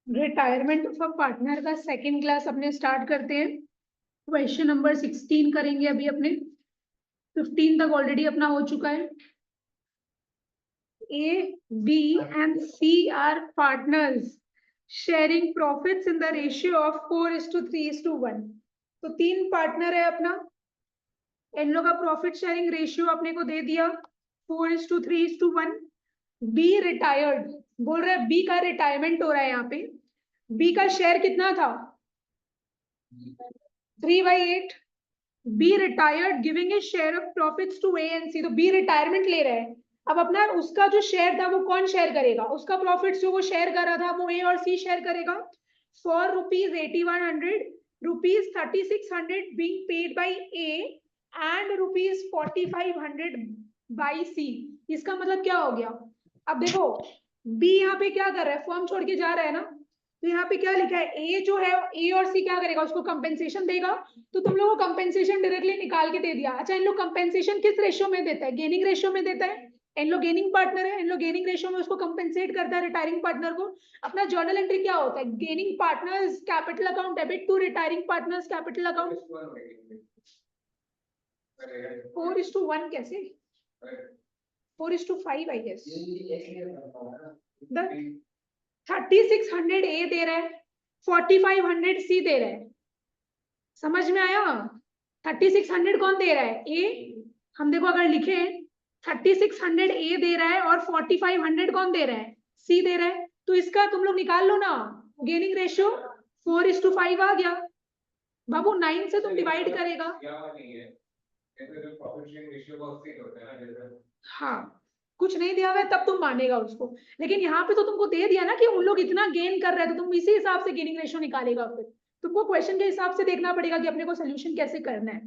Retirement of a partner का second class अपने start करते हैं। क्वेश्चन नंबर 16 करेंगे अभी अपने। 15 तक ऑलरेडी अपना हो चुका है। A, B and C are partners sharing profits in the ratio of 4:3:1। तो 3 पार्टनर है अपना, इन लोग का प्रॉफिट शेयरिंग रेशियो अपने को दे दिया 4:3:1। बी रिटायर्ड, बोल रहा है बी का रिटायरमेंट हो रहा है। यहाँ पे बी का शेयर कितना था 3/8। B retired giving a share of profits to A and C. तो बी रिटायरमेंट ले रहा है। अब अपना उसका जो शेयर था वो कौन शेयर करेगा, उसका प्रॉफिट्स जो वो शेयर कर रहा था वो ए और सी शेयर करेगा। For ₹8100 ₹3600 being paid by A and ₹4500 by C। इसका मतलब क्या हो गया, अब देखो बी यहाँ पे क्या कर रहा है, फॉर्म छोड़ के जा रहा है ना। तो यहाँ पे क्या लिखा है, ए जो है ए और सी क्या करेगा, उसको कंपेंसेशन देगा। तो तुम लोगों को कंपेंसेशन डायरेक्टली निकाल के दे दिया। अच्छा, इन लोग कंपेंसेशन किस रेशियो में देता है, गेनिंग रेशियो में देता है। इन लोग गेनिंग पार्टनर है, इन लोग गेनिंग रेशियो में उसको कंपेंसेट करता है रिटायरिंग पार्टनर को। अपना जर्नल एंट्री क्या होता है, gaining partners capital account debit to retiring partners capital account. 4:1 कैसे, 4:5 आई गेस। 3600 ए दे रहा है, 4500 सी दे रहा है। समझ में आया। 3600 कौन दे रहा है, ए। हम देखो अगर लिखे 3600 ए दे रहा है और 4500 कौन दे रहा है, सी दे रहा है। तो इसका तुम लोग निकाल लो ना, गेनिंग रेशियो 4:5 आ गया। बाबू 9 से तुम डिवाइड करेगा। हाँ, कुछ नहीं दिया हुआ है तब तुम मानेगा उसको, लेकिन यहाँ पे तो तुमको दे दिया ना कि उन लोग इतना गेन कर रहे हैं, तो तुम इसी हिसाब से गेनिंग रेशियो निकालेगा। फिर तुमको क्वेश्चन के हिसाब से देखना पड़ेगा कि अपने को सोल्यूशन कैसे करना है।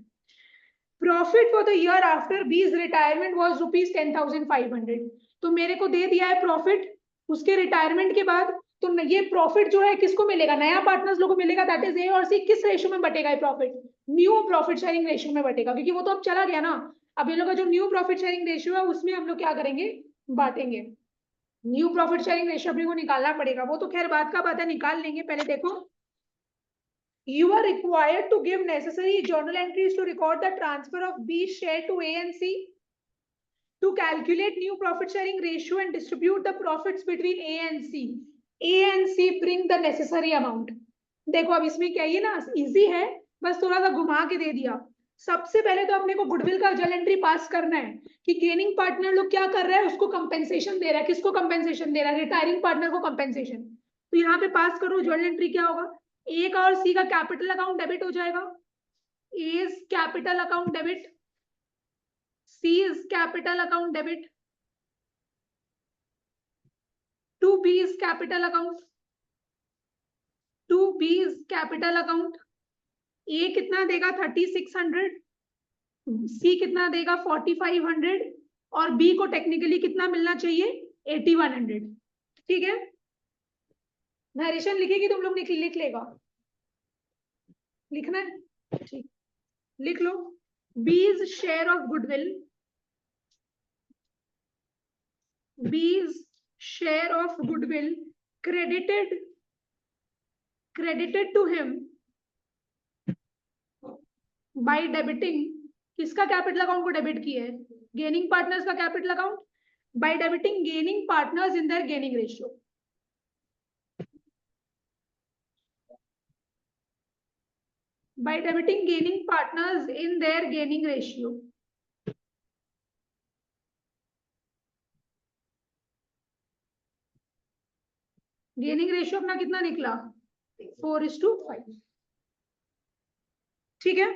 Profit for the year after बीज रिटायरमेंट वाज ₹10,500। तो मेरे को दे दिया है प्रॉफिट उसके रिटायरमेंट के बाद। तो ये प्रॉफिट जो है किसको मिलेगा, नया पार्टनर्स लोगों को मिलेगा, दैट इज ए और सी। किस रेशियो में बटेगा ये profit, new profit sharing ratio में बटेगा, क्योंकि वो तो अब चला गया ना। अब ये लोग का जो न्यू प्रॉफिट शेयरिंग रेशियो है उसमें हम लोग क्या करेंगे, बांटेंगे। न्यू प्रॉफिट शेयरिंग रेशियो अपने को निकालना पड़ेगा, वो तो खैर बात का बात है, निकाल लेंगे। पहले देखो, you are required to give necessary journal entries to record the transfer of B share to A and C, to calculate new profit sharing ratio and distribute the profits between A and C. A and C bring the necessary amount। देखो अब इसमें क्या है ना, easy है, बस थोड़ा सा घुमा के दे दिया। सबसे पहले तो अपने को गुडविल का जर्नल एंट्री पास करना है कि गेनिंग पार्टनर लोग क्या कर रहा है, उसको कंपेंसेशन दे रहा है। किसको कंपेंसेशन दे रहा है, रिटायरिंग पार्टनर को कंपेंसेशन। तो यहाँ पे पास करो, जर्नल एंट्री क्या होगा, ए का और सी का कैपिटल अकाउंट डेबिट हो जाएगा। A is capital account debit, C is capital account debit to B is capital account, to B is capital account. A कितना देगा 3600, सी कितना देगा 4500 और बी को टेक्निकली कितना मिलना चाहिए 8100। ठीक है, नरेशन लिखेगी तुम लोग, लिख लेगा, लिखना है, ठीक, लिख लो। बीज शेयर ऑफ गुडविल, बीज share of goodwill credited to him by debiting, किसका कैपिटल अकाउंट को डेबिट किया है, गेनिंग पार्टनर्स का capital account, by debiting gaining partners in their gaining ratio. by debiting gaining partners in their gaining ratio। Gaining ratio अपना कितना निकला 4:5। ठीक है,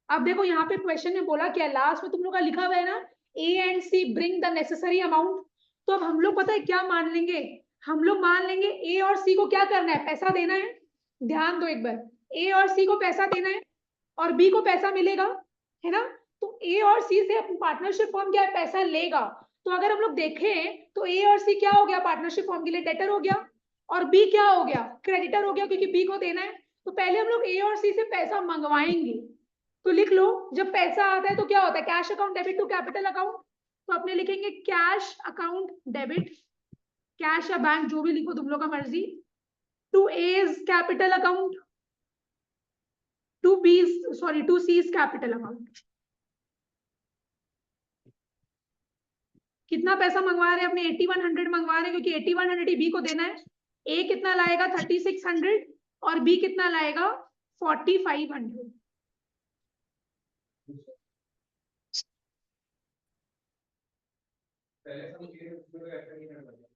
अब देखो यहाँ पे क्वेश्चन में बोला क्या, लास्ट में तुम लोग का लिखा हुआ है ना, A and C bring the necessary amount. तो अब हम लोग पता है क्या मान लेंगे, हम लोग मान लेंगे ए और सी को क्या करना है, पैसा देना है। ध्यान दो एक बार, ए और सी को पैसा देना है और बी को पैसा मिलेगा, है ना। तो ए और सी से पार्टनरशिप फॉर्म क्या है, पैसा लेगा। तो अगर हम लोग देखें तो ए और सी क्या हो गया, पार्टनरशिप फॉर्म के लिए डेटर हो गया, और बी क्या हो गया, क्रेडिटर हो गया, क्योंकि बी को देना है। तो पहले हम लोग ए और सी से पैसा मंगवाएंगे। तो लिख लो, जब पैसा आता है तो क्या होता है, cash account debit to capital account. तो अपने लिखेंगे कैश अकाउंट डेबिट, कैश या बैंक जो भी लिखो तुम लोग का मर्जी, to A's capital account, to C's capital account. कितना पैसा मंगवा रहे हैं अपने? 8100 मंगवा रहे हैं, क्योंकि 8100 ही बी को देना है। ए कितना लाएगा? 3600 और बी कितना लाएगा? 4500।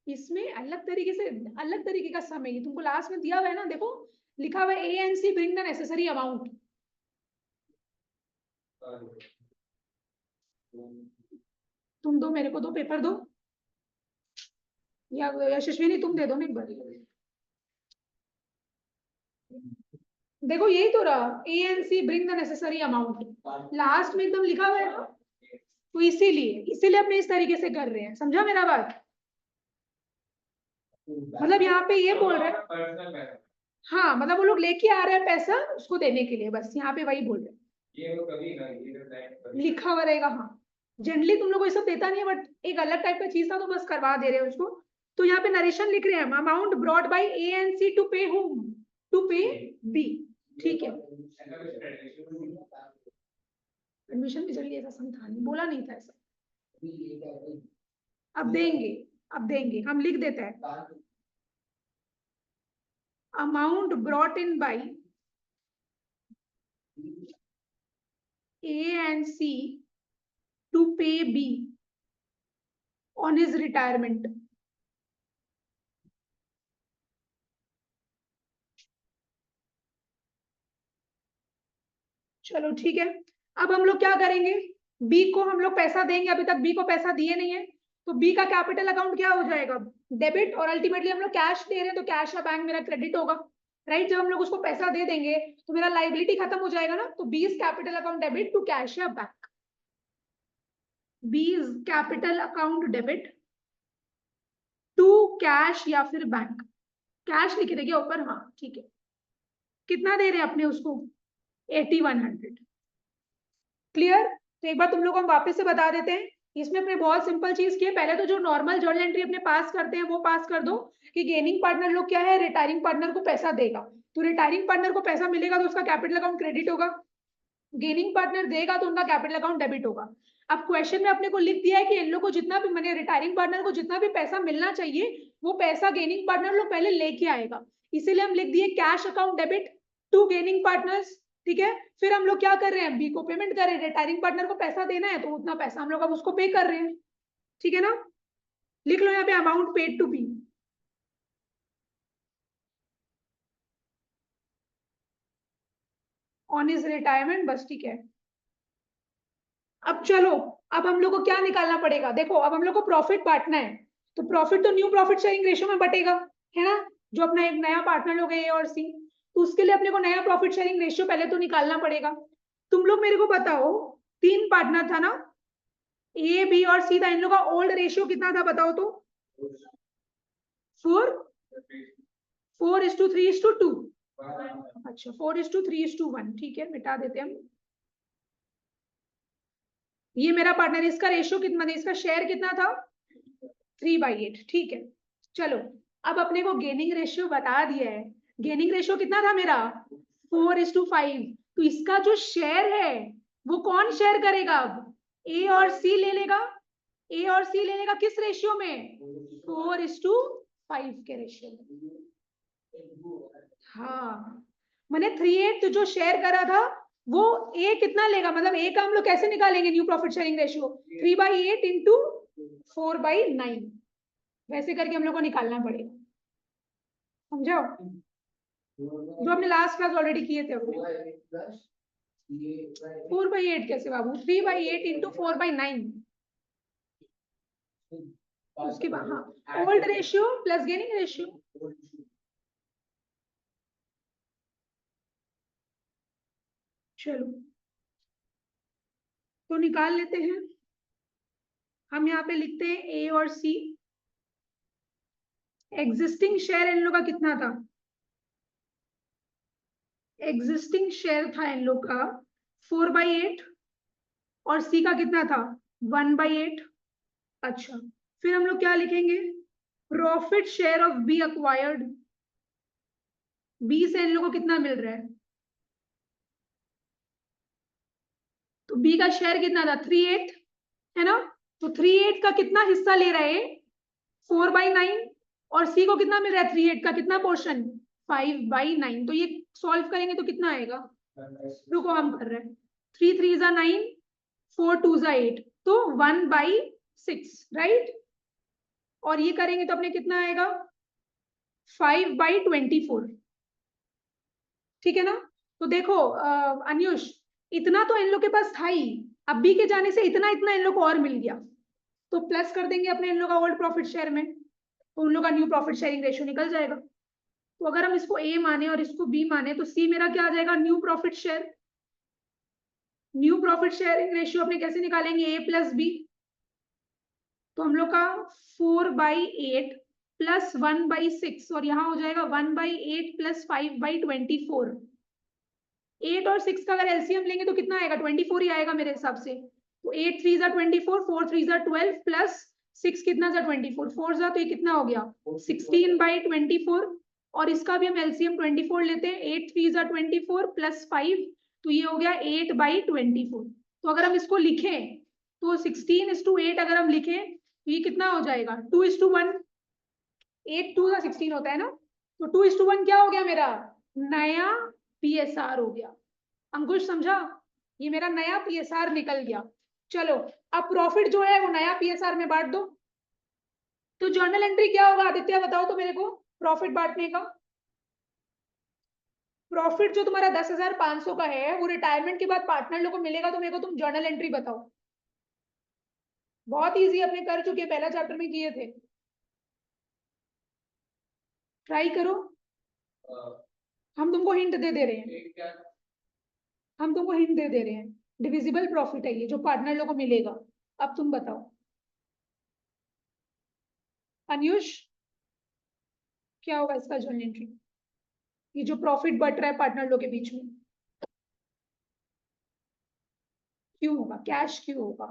इसमें अलग तरीके का समय तुमको लास्ट में दिया हुआ है ना, देखो लिखा हुआ है A and C bring the necessary amount. तुम दो, मेरे को दो, पेपर दो, या यशस्विनी तुम दे दो ना एक बार। देखो यही तो रहा, A and C bring the necessary amount, last में एकदम लिखा हुआ है ना, तो इसीलिए अपने इस तरीके से कर रहे हैं। समझा मेरा बात? मतलब यहाँ पे ये बोल रहे हैं, हाँ मतलब वो लोग लेके आ रहे हैं पैसा उसको देने के लिए, बस यहाँ पे वही बोल रहे हैं। लिखा हुआ रहेगा, हाँ जनरली तुम लोग को ये सब देता नहीं है, बट एक अलग टाइप का चीज था तो बस करवा दे रहे हैं उसको। तो यहाँ पे नरेशन लिख रहे हैं, amount brought by A and C to pay home, to pay B. ठीक है, एडमिशन भी चलिए, ऐसा सम था नहीं, बोला नहीं था ऐसा। अब देंगे हम लिख देते हैं, amount brought in by A and C to pay be on his retirement. चलो ठीक है, अब हम लोग क्या करेंगे, बी को हम लोग पैसा देंगे, अभी तक बी को पैसा दिए नहीं है, तो बी का कैपिटल अकाउंट क्या हो जाएगा? डेबिट, और अल्टीमेटली हम लोग कैश दे रहे हैं तो कैश या बैंक मेरा क्रेडिट होगा, राइट? जब हम लोग उसको पैसा दे देंगे तो मेरा लाइबिलिटी खत्म हो जाएगा ना, तो B is capital account debit to cash या bank, B is capital account debit to cash या फिर बैंक। कैश लिख देंगे ऊपर, हाँ ठीक है। कितना दे रहे हैं अपने उसको? 8100। क्लियर? तो एक बार तुम लोग को हम वापस से बता देते हैं, इसमें अपने बहुत सिंपल चीज की है, पहले तो जो नॉर्मल जर्नल एंट्री अपने पास करते हैं वो पास कर दो, कि गेनिंग पार्टनर लोग क्या है, रिटायरिंग पार्टनर को पैसा देगा, तो रिटायरिंग पार्टनर को पैसा मिलेगा तो उसका कैपिटल अकाउंट क्रेडिट होगा, गेनिंग पार्टनर देगा तो उनका कैपिटल अकाउंट डेबिट होगा। अब क्वेश्चन में अपने को लिख दिया है कि इन लोग को जितना भी, मैंने रिटायरिंग पार्टनर को जितना भी पैसा मिलना चाहिए वो पैसा गेनिंग पार्टनर लोग पहले लेके आएगा, इसीलिए हम लिख दिए cash account debit to gaining partners. ठीक है, फिर हम लोग क्या कर रहे हैं, बी को पेमेंट कर रहे हैं, रिटायरिंग पार्टनर को पैसा देना है तो उतना पैसा हम लोग अब उसको पे कर रहे हैं। ठीक है ना, लिख लो यहाँ पे amount paid to be on his retirement, बस ठीक है। अब चलो, अब हम लोग को क्या निकालना पड़ेगा, देखो अब हम लोग को प्रॉफिट बांटना है, तो प्रॉफिट तो न्यू प्रॉफिट शेयरिंग रेशियो में बटेगा, है ना? जो अपना एक नया पार्टनर लोग है ए और सी, तो उसके लिए अपने को नया प्रॉफिट शेयरिंग रेशियो पहले तो निकालना पड़ेगा। तुम लोग मेरे को बताओ, 3 पार्टनर था ना, ए बी और सी था, इन लोग का ओल्ड रेशियो कितना था बताओ तो? 4:3:2। अच्छा 4:3:1, ठीक है, मिटा देते हैं हम। ये मेरा पार्टनर, इसका रेशियो कितना, इसका शेयर कितना था? 3/8। ठीक है, चलो अब अपने को गेनिंग रेशियो बता दिया है, गेनिंग रेशियो कितना था मेरा? 4:5। तो इसका जो शेयर है वो कौन शेयर करेगा? अब ए और सी ले लेगा, ए और सी ले लेगा किस रेशियो में? 4:5 के रेशियो में। हाँ, मैंने 3/8 जो शेयर करा था वो ए कितना लेगा, मतलब ए का हम लोग कैसे निकालेंगे new profit sharing ratio? 3/8 into 4/9, वैसे करके हम लोग को निकालना पड़ेगा। समझो, जो हमने लास्ट क्लास ऑलरेडी किए थे। 4/8 कैसे बाबू? 3/8 इंटू 4/9, उसके बाद हाँ old ratio plus gaining ratio. चलो तो निकाल लेते हैं, हम यहाँ पे लिखते हैं ए और सी, एग्जिस्टिंग शेयर इन लोग का कितना था? एग्जिस्टिंग शेयर था इन लोग का 4/8 और सी का कितना था? 1/8। अच्छा, फिर हम लोग क्या लिखेंगे? Profit share of B acquired, B से इन लोगों को कितना मिल रहा है? तो बी का शेयर कितना था? 3/8 है ना? तो 3/8 का कितना हिस्सा ले रहा है? 4/9। और सी को कितना मिल रहा है? 3/8 का कितना पोर्शन? 5/9। तो ये सॉल्व करेंगे तो कितना आएगा? रुको हम कर रहे हैं। 3 3 9, 4 2 8, तो 1/6, राइट? और ये करेंगे तो अपने कितना आएगा? 5/24। ठीक है ना? तो देखो अन्युष, इतना तो इन लोग के पास था ही, अब बी के जाने से इतना इतना इन लोग को और मिल गया, तो प्लस कर देंगे अपने इन लोग का ओल्ड प्रॉफिट शेयर में, तो उन लोग का न्यू प्रॉफिट शेयरिंग रेशियो निकल जाएगा। तो अगर हम इसको ए माने और इसको बी माने तो सी मेरा क्या आ जाएगा? New profit share. New profit sharing ratio अपने कैसे निकालेंगे? ए प्लस बी। तो हम लोग का 4/8 प्लस 1/6, और यहाँ हो जाएगा 1/8 प्लस 5/24। 8 और 6 का अगर एलसीएम लेंगे तो कितना आएगा? 24 ही आएगा मेरे हिसाब से। तो 8 3 जा 24, 4 3 जा 12 प्लस 6 कितना जा 24, 4 जा, तो ये कितना हो गया? 16/24। और इसका भी हम एलसीएम 24 लेते हैं। 8 3 जा 24 प्लस 5, तो ये हो गया 8/24। तो अगर हम इसको लिखें तो 16:8 अगर हम लिखें तो ये कितना हो जाएगा? 2:1। 8 2 जा 16 होता है ना? तो 2:1 क्या हो गया मेरा? नया पीएसआर हो गया। अंकुश समझा? ये मेरा नया पीएसआर निकल गया। चलो अब प्रॉफिट जो है वो नया पीएसआर में बांट दो। तो जर्नल एंट्री क्या होगा आदित्य, बताओ तो मेरे को, प्रॉफिट बांटने का। प्रॉफिट जो तुम्हारा 10,500 का है वो रिटायरमेंट के बाद पार्टनर लोग को मिलेगा, तो मेरे को तुम जर्नल एंट्री बताओ। बहुत इजी, अपने कर चुके, पहला चैप्टर में किए थे, ट्राई करो। हम तुमको हिंट दे रहे हैं, हम तुमको हिंट दे रहे हैं। डिविजिबल प्रॉफिट है ये जो पार्टनर लोग को मिलेगा। अब तुम बताओ अनुष, क्या होगा इसका जर्नल एंट्री? ये जो प्रॉफिट बढ़ रहा है पार्टनर लोग के बीच में, क्यों होगा? कैश क्यों होगा?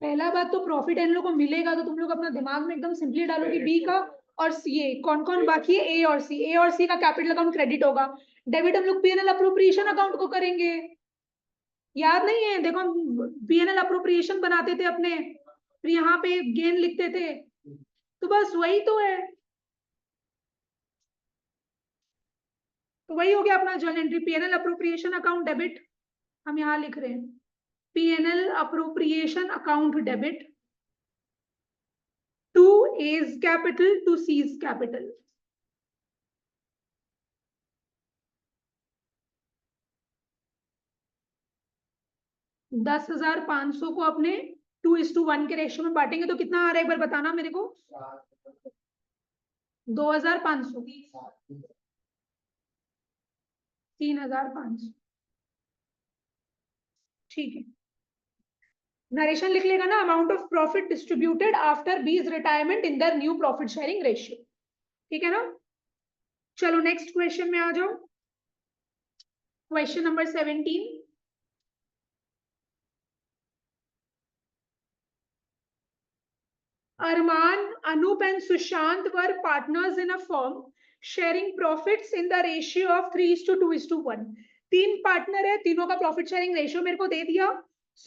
पहला बात तो प्रॉफिट इन लोग को मिलेगा तो तुम लोग अपना दिमाग में एकदम सिंपली डालो कि बी का और सी, ए कौन कौन बाकी है? ए और सी। ए और सी का कैपिटल अकाउंट क्रेडिट होगा, डेबिट हम लोग पीएनएल अप्रोप्रिएशन अकाउंट को करेंगे। याद नहीं है? देखो हम पीएनएल अप्रोप्रिएशन बनाते थे अपने, फिर यहाँ पे गेन लिखते थे, तो बस वही तो है। तो वही हो गया अपना journal entry, PNL appropriation account debit. हम यहाँ लिख रहे हैं PNL appropriation account debit to A's capital to C's capital. $10,500 को अपने 2:1 के रेशियो में बांटेंगे तो कितना आ रहा है एक बार बताना मेरे को? 2,500, 3,500। ठीक है, नरेशन लिख लेगा ना, amount of profit distributed after बीज रिटायरमेंट इन दर न्यू प्रॉफिट शेयरिंग रेशियो। ठीक है ना? चलो नेक्स्ट क्वेश्चन में आ जाओ। Question number 17। Arman, Anup and Sushant were partners in a firm sharing profits in the ratio of 3:2:1। तीन पार्टनर है, तीनों का प्रॉफिट शेयरिंग रेशियो मेरे को दे दिया।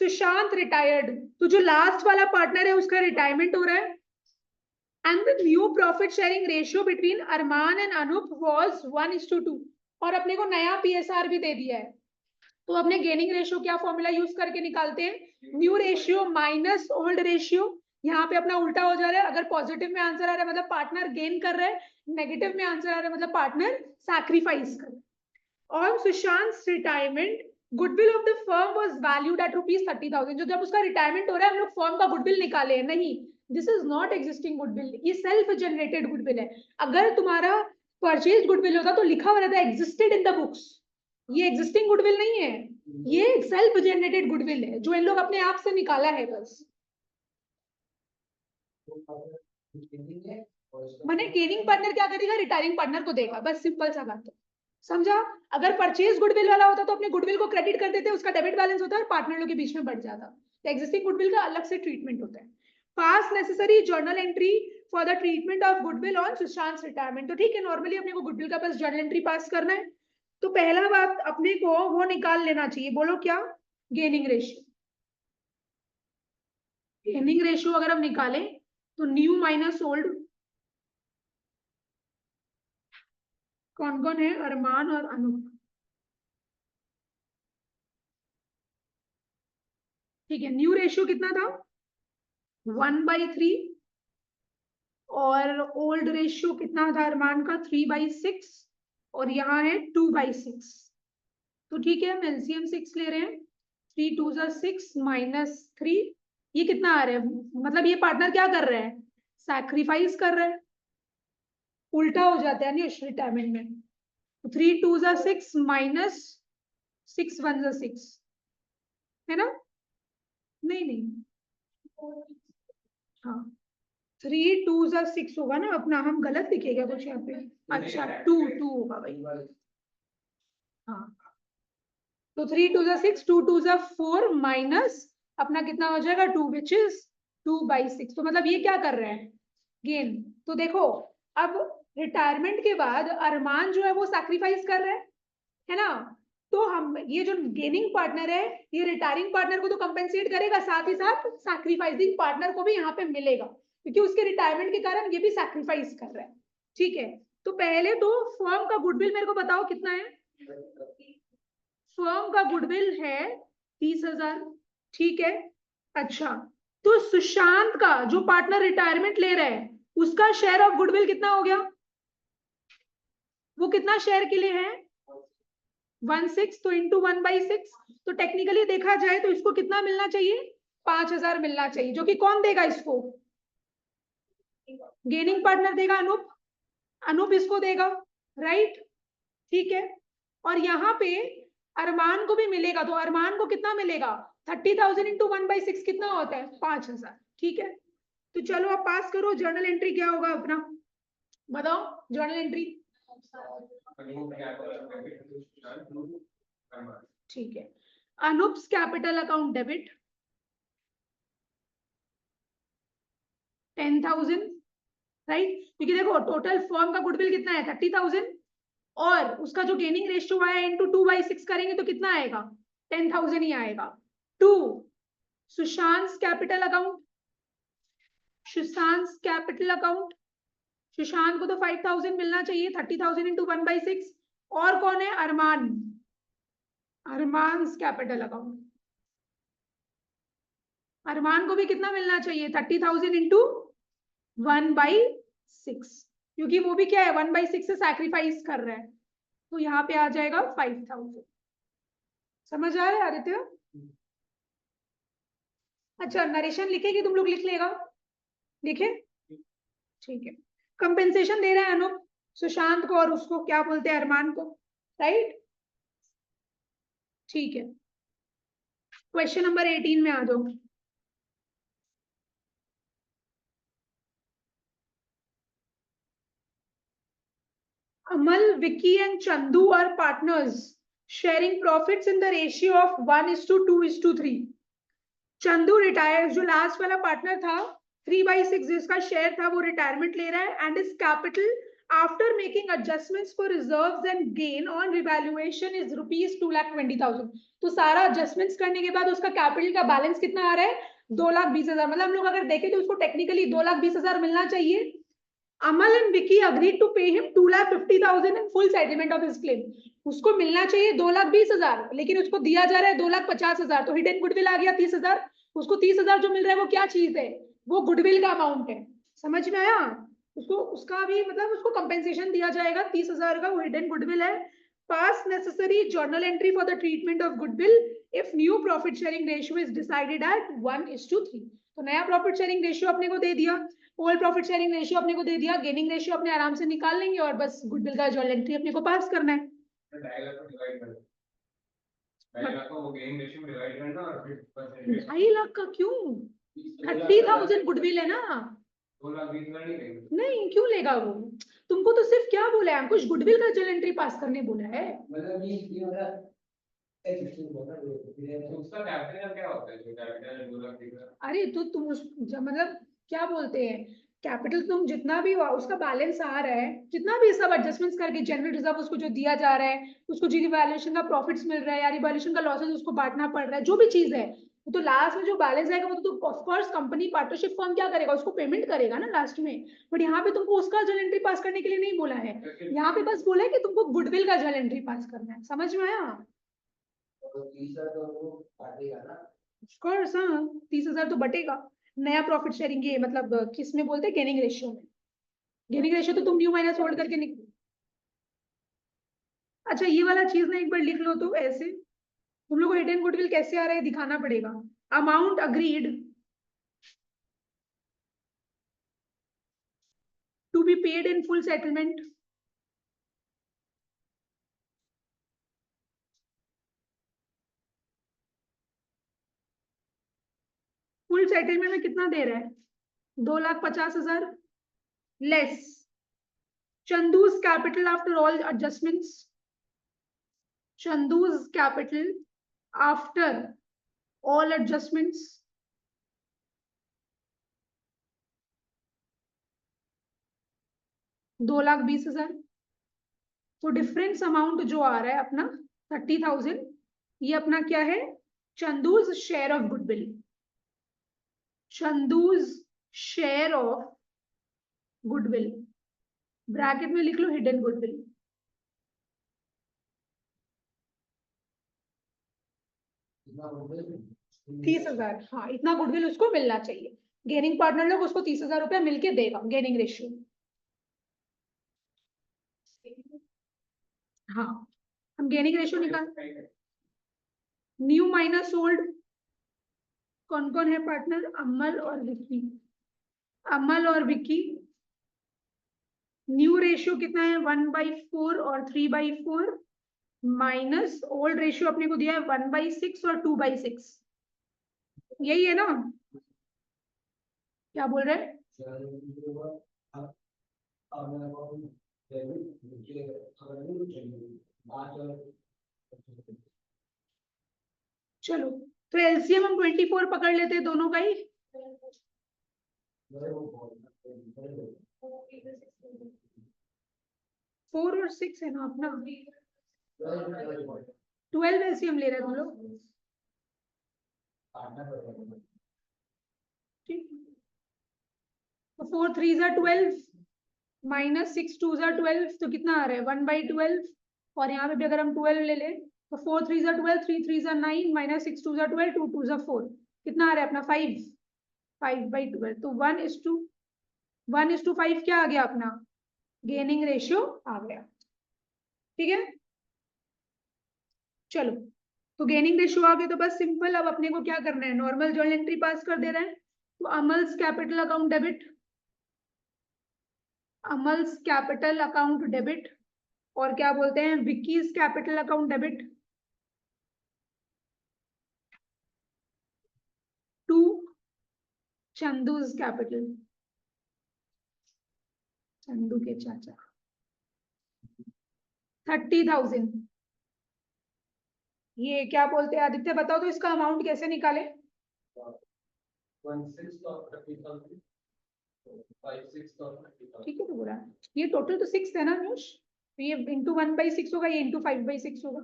सुशांत रिटायर्ड, तो जो लास्ट वाला पार्टनर है उसका रिटायरमेंट हो रहा है। And the new profit sharing ratio between Arman and Anup was 1:2। और अपने को नया पीएसआर भी दे दिया है, तो अपने गेनिंग रेशियो क्या फॉर्मूला यूज करके निकालते हैं? New ratio minus old ratio. यहाँ पे अपना उल्टा हो जा रहा है, अगर पॉजिटिव में आंसर आ रहा है मतलब पार्टनर गेन कर रहा है, नेगेटिव में आंसर आ रहा है मतलब पार्टनर सैक्रिफाइस कर रहा है। On Sushant retirement goodwill of the firm was valued eight ₹30,000। जो जब उसका रिटायरमेंट हो रहा है हम लोग फर्म का गुडविल निकाले हैं, नहीं, this is not existing goodwill, ये सेल्फ जनरेटेड गुडविल है। अगर तुम्हारा परचेज गुडविल होता तो लिखा हुआ रहता एग्जिस्टेड इन द बुक्स, ये एग्जिस्टिंग गुडविल नहीं है, ये सेल्फ जनरेटेड गुडविल है जो इन लोग अपने आप से निकाला है बस। मैंने गेनिंग पार्टनर क्या करेगा? रिटायरिंग पार्टनर को देगा, बस सिंपल सा बात है, समझा? अगर परचेज गुडविल वाला होता तो अपने गुडविल को क्रेडिट कर देते, उसका डेबिट बैलेंस होता है और पार्टनर लोग के बीच में बढ़ जाता। तो एग्जिस्टिंग गुडविल का अलग से ट्रीटमेंट होता है। पास necessary journal entry for the treatment of goodwill on Sushant retirement. तो ठीक है, नॉर्मली अपने को गुडविल का बस जर्नल एंट्री पास करना है। तो पहला बात अपने को वो निकाल लेना चाहिए, बोलो क्या? Gaining ratio. गेनिंग रेशियो अगर हम निकालें तो न्यू माइनस ओल्ड, कौन कौन है? अरमान और अनूप। ठीक है, न्यू रेशियो कितना था? 1/3। और ओल्ड रेशियो कितना था अरमान का? 3/6। और यहाँ है 2/6। तो ठीक है, हम एलसीएम 6 ले रहे हैं। 3 2 6 -3, ये कितना आ रहा है? मतलब ये पार्टनर क्या कर रहा है? सैक्रिफाइस कर रहा है। उल्टा हो जाता है नहीं रिटायरमेंट में। 3 2 6 -6 1 6, है ना? नहीं नहीं, हाँ 3 2 6 होगा ना अपना, हम गलत लिखेगा कुछ यहाँ पे। अच्छा 2 2 होगा भाई। हाँ, तो 3 2 6, 2 2 4 माइनस अपना कितना हो जाएगा? 2, विच इज 2/6। तो मतलब ये क्या कर रहे हैं? गेन। तो देखो, अब रिटायरमेंट के बाद अरमान जो है वो सैक्रिफाइस कर रहे हैं, है ना? तो हम ये जो गेनिंग पार्टनर है, ये रिटायरिंग पार्टनर को तो कंपेंसेट करेगा, साथ ही साथ सैक्रिफाइसिंग पार्टनर को भी यहाँ पे मिलेगा, क्योंकि उसके रिटायरमेंट के कारण ये भी सैक्रिफाइस कर रहा है। ठीक है, तो पहले तो फर्म का गुडविल मेरे को बताओ कितना है? फर्म का गुडविल है 30,000। ठीक है, अच्छा, तो सुशांत का जो पार्टनर रिटायरमेंट ले रहा है, उसका शेयर ऑफ गुडविल कितना हो गया? वो कितना शेयर के लिए है? 1/6, तो इंटू 1/6। तो टेक्निकली देखा जाए तो इसको कितना मिलना चाहिए? 5,000 मिलना चाहिए, जो कि कौन देगा इसको? गेनिंग पार्टनर देगा, अनूप। अनूप इसको देगा, राइट? ठीक है, और यहाँ पे अरमान को भी मिलेगा, तो अरमान को कितना मिलेगा? 30,000 इंटू 1/6 कितना होता है? 5,000। ठीक है, तो चलो आप पास करो। जर्नल एंट्री क्या होगा अपना, बताओ जर्नल एंट्री। ठीक है, अनूप्स कैपिटल अकाउंट डेबिट 10,000, राइट? क्योंकि देखो टोटल फर्म का गुडविल कितना है? 30,000, और उसका जो गेनिंग रेशियो आया इंटू 2/6 करेंगे तो कितना आएगा? 10,000 ही आएगा। 2 Sushant capital account, Sushant capital account, Sushant को तो 5,000 मिलना चाहिए, 30,000 इंटू 1/6। और कौन है? अरमान, अरमान कैपिटल अकाउंट। अरमान को भी कितना मिलना चाहिए? 30,000 इंटू 1/6, क्योंकि वो भी क्या है? 1/6 से सैक्रिफाइस कर रहा है, तो यहाँ पे आ जाएगा 5,000। समझ आ रहा है आदित्य? अच्छा, नरेशन लिखेगी तुम लोग? लिख लेगा, लिखे? ठीक है, कंपेंसेशन दे रहे हैं अनूप सुशांत को, और उसको क्या बोलते हैं? अरमान को, राइट? ठीक है, क्वेश्चन नंबर 18 में आ जाओ। Amal, Vicky and Chandu are partners sharing profits in the ratio of 1:2:3. Chandu retire, जो लास्ट वाला पार्टनर था, 3/6 जिसका शेयर था, वो रिटायरमेंट ले रहा है, and is capital after making adjustments for reserves and gain on revaluation is ₹2,20,000। तो सारा एडजस्टमेंट्स करने के बाद उसका कैपिटल का बैलेंस कितना आ रहा है? 2,20,000। मतलब हम लोग अगर देखें तो उसको टेक्निकली 2,20,000 मिलना चाहिए। Amal and Vicky agreed to pay him 2,50,000 in full settlement of his claim. उसको मिलना चाहिए 2,20,000, लेकिन उसको दिया जा रहा है 2,50,000। तो हिडन गुडविल आ गया 30,000। उसको 30,000 जो मिल रहा है वो क्या चीज है? वो गुडविल का अमाउंट है। समझ में आया? उसको उसका भी मतलब उसको कंपेंसेशन दिया जाएगा 30,000 का, वो हिडन गुडविल है। पास necessary journal entry for the treatment of goodwill if new profit sharing ratio is decided at 1:3। तो नया प्रॉफिट शेयरिंग रेशियो अपने को दे दिया, ओल्ड प्रॉफिट शेयरिंग रेशियो अपने को दे दिया, गेनिंग रेशियो अपने आराम से निकाल लेंगे, और बस गुडविल का जर्नल एंट्री अपने को पास करना है। 2,50,000 का क्यों? 30,000 गुडविल है ना। 2,20,000 नहीं, क्यों लेगा वो? तुमको तो सिर्फ क्या बोला है अंकुश? गुडविल का जर्नल एंट्री पास करने बोला है। उसका कैपिटल क्या होता है? अरे तो तुम मतलब क्या बोलते हैं, कैपिटल तुम जितना भी उसका बैलेंस आ रहा है, जितना भी सब एडजस्टमेंट्स करके जनरल रिजर्व उसको जो दिया जा रहा है, उसको जी रिवैल्यूएशन का प्रॉफिट्स मिल रहा है या रिवैल्यूएशन का लॉसेस उसको बांटना पड़ रहा है, जो भी चीज है, तो लास्ट में जो बैलेंस आएगा वो तो of course company partnership firm क्या करेगा, उसको पेमेंट करेगा ना लास्ट में। बट यहाँ पे तुमको उसका जर्नल एंट्री पास करने के लिए नहीं बोला है, यहाँ पे बस बोला है कि तुमको गुडविल का जर्नल एंट्री पास करना है। समझ में आया? ऑफ कोर्स हाँ, 30,000 तो बटेगा। नया प्रॉफिट शेयरिंग ये मतलब किस में बोलते हैं, गेनिंग रेशियो में। गेनिंग रेशियो तो तुम न्यू माइनस होल्ड करके निकलो। अच्छा ये वाला चीज ना एक बार लिख लो, तो ऐसे तुम लोग को रिटेन गुडविल कैसे आ रहा है दिखाना पड़ेगा। Amount agreed to be paid in full settlement, full settlement में कितना दे रहा है, 2,50,000 less Chandu's capital after all adjustments, Chandu's capital after all adjustments 2,20,000। तो डिफरेंस अमाउंट जो आ रहा है अपना 30,000, ये अपना क्या है, Chandu's share of goodwill, Chandu's share of goodwill, bracket में लिख लो हिडन गुडविल। तीस हजार, हाँ इतना गुडविल उसको मिलना चाहिए। गेनिंग पार्टनर लोग उसको 30,000 रुपया मिलके देगा गेनिंग रेशियो। हाँ हम गेनिंग रेशियो निकाल, न्यू माइनस ओल्ड, कौन कौन है पार्टनर, अमल और विक्की, अमल और विक्की। न्यू रेशियो कितना है 1/4 और 3/4, माइनस ओल्ड रेशियो अपने को दिया है 1/6 और 2/6, यही है ना? क्या बोल रहे हैं? चलो तो एलसीएम हम 24 पकड़ लेते हैं दोनों का ही। 4 और 6 है ना अपना, 12 एलसीएम ले रहे हैं तुम लोग, ठीक। तो 4 3 जा 12 माइनस 6 2 जा 12, तो कितना आ रहा है 1/12। और यहाँ पे भी अगर हम 12 ले लें तो 4 3 जा 12, 3 3 जा 9, माइनस 6 2 जा 12, 2 2 जा 4, कितना आ रहा है अपना 5, 5/12। तो 1:5 क्या आ गया अपना, गेनिंग रेशियो आ गया। ठीक है चलो, तो गेनिंग रेशियो आ गया, तो बस सिंपल अब अपने को क्या करना है, नॉर्मल जर्नल एंट्री पास कर दे रहे हैं। तो Amal's capital account debit, Amal's capital account debit, और क्या बोलते हैं Vicky's capital account debit to Chandu's capital, Chandu के चाचा 30,000। ये क्या बोलते हैं आदित्य, बताओ तो इसका अमाउंट कैसे निकाले? ठीक है तो बोला, ये टोटल तो 6 है ना अनुष, तो ये इंटू 1/6 होगा, ये इंटू 5/6 होगा।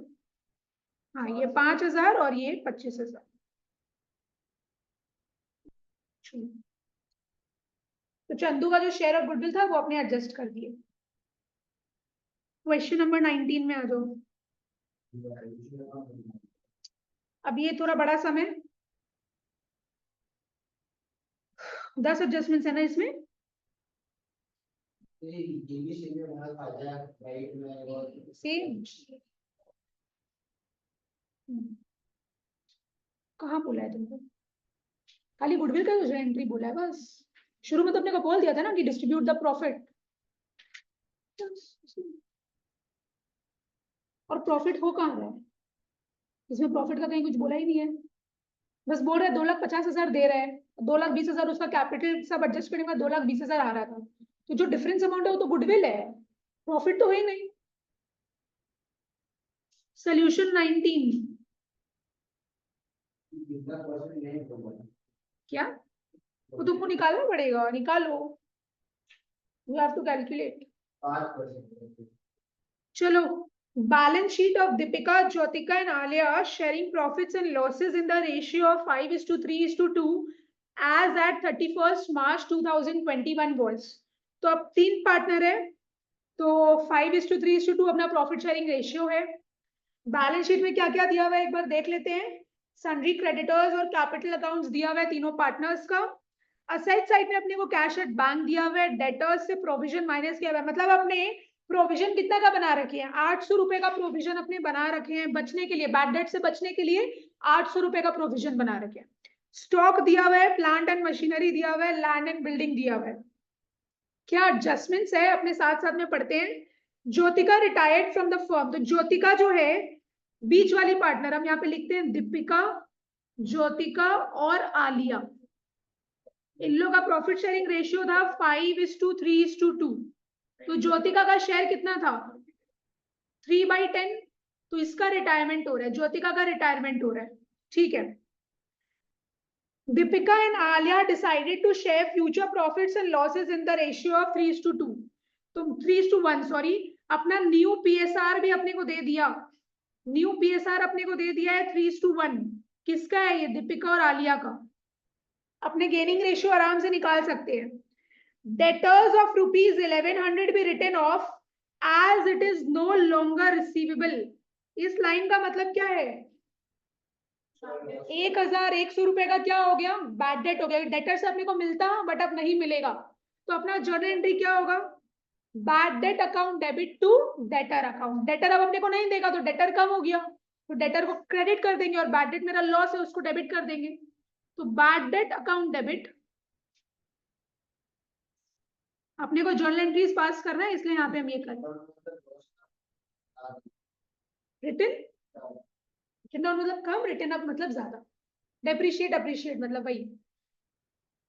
हाँ ये 5,000 और ये 25,000। तो चंदू का जो शेयर ऑफ गुडविल था वो अपने एडजस्ट कर दिए। क्वेश्चन नंबर 19 में आ जाओ। अब ये थोड़ा बड़ा सम है, 10 एडजस्टमेंट्स है ना इसमें। सेम कहाँ बोला है तुमको, खाली गुडविल का जो एंट्री बोला है बस। शुरू में तो अपने को बोल दिया था ना कि डिस्ट्रीब्यूट द प्रॉफिट, और प्रॉफिट हो कहाँ रहा है, इसमें प्रॉफिट का कहीं कुछ बोला ही नहीं है। बस बोल रहे 2,50,000 दे रहे हैं, 2,20,000 उसका कैपिटल सब एडजस्ट करने में 2,20,000 आ रहा था, तो जो डिफरेंस अमाउंट है वो तो गुडविल है, प्रॉफिट तो है ही नहीं। सोल्यूशन 19 क्या, वो तुमको निकालना पड़ेगा, निकालो। You have to calculate. 5%. चलो, balance sheet of Deepika, Jyotika and Alia sharing profits and losses in the ratio of 5:3:2 as at 31st March 2021 was. तो अब 3 पार्टनर है, तो 5:3:2 अपना प्रॉफिट शेयरिंग रेशियो है। बैलेंस शीट में क्या क्या दिया हुआ है एक बार देख लेते हैं। सन्ड्री क्रेडिटर्स और कैपिटल अकाउंट्स दिया हुआ है तीनों पार्टनर्स का। असेट साइड में अपने को कैश एट बैंक दिया हुआ है, डेटर्स से प्रोविजन माइनस किया हुआ है, मतलब अपने प्रोविजन कितना का बना रखे हैं, 800 रुपए का प्रोविजन अपने बना रखे हैं बचने के लिए, बैड डेट से बचने के लिए 800 रुपए का प्रोविजन बना रखे हैं। स्टॉक दिया हुआ है, प्लांट एंड मशीनरी दिया हुआ है, लैंड एंड बिल्डिंग दिया हुआ है। क्या एडजस्टमेंट्स है अपने साथ साथ में पढ़ते हैं। Jyotika retired from the firm, तो ज्योतिका जो है बीच वाली पार्टनर, हम यहाँ पे लिखते हैं दीपिका, ज्योतिका और आलिया। इन लोगों का प्रॉफिट शेयरिंग रेशियो था 5:3:2। तो ज्योतिका का शेयर कितना था 3/10। तो इसका रिटायरमेंट हो रहा है, ज्योतिका का रिटायरमेंट हो रहा है, ठीक है। Deepika and Alia decided to share future profits and losses in the ratio of 3:2, तो 3:1 सॉरी। अपना न्यू पीएसआर भी अपने को दे दिया, न्यू पीएसआर अपने को दे दिया है 3:1। किसका है ये, दीपिका और आलिया का। अपने गेनिंग रेशियो आराम से निकाल सकते हैं। डेटर्स ऑफ ₹1100 भी written off as it is no longer receivable. इस लाइन का मतलब क्या है, 1100 रुपए का क्या हो गया, बैड डेट हो गया। डेटर से अपने को मिलता बट अब नहीं मिलेगा, तो अपना जर्नल एंट्री क्या होगा, bad debt account debit to debtor account. Debtor अब अपने को नहीं देगा तो डेटर कम हो गया, तो डेटर को क्रेडिट कर देंगे, और बैड डेट मेरा लॉस है उसको डेबिट कर देंगे। तो बैड डेट अकाउंट डेबिट, अपने को जर्नल एंट्रीज पास करना है, इसलिए यहाँ पे हम ये कर रिटन, रिटन डाउन मतलब कम, रिटन अप मतलब ज्यादा, डेप्रिशिएट अप्रिशिएट मतलब वही।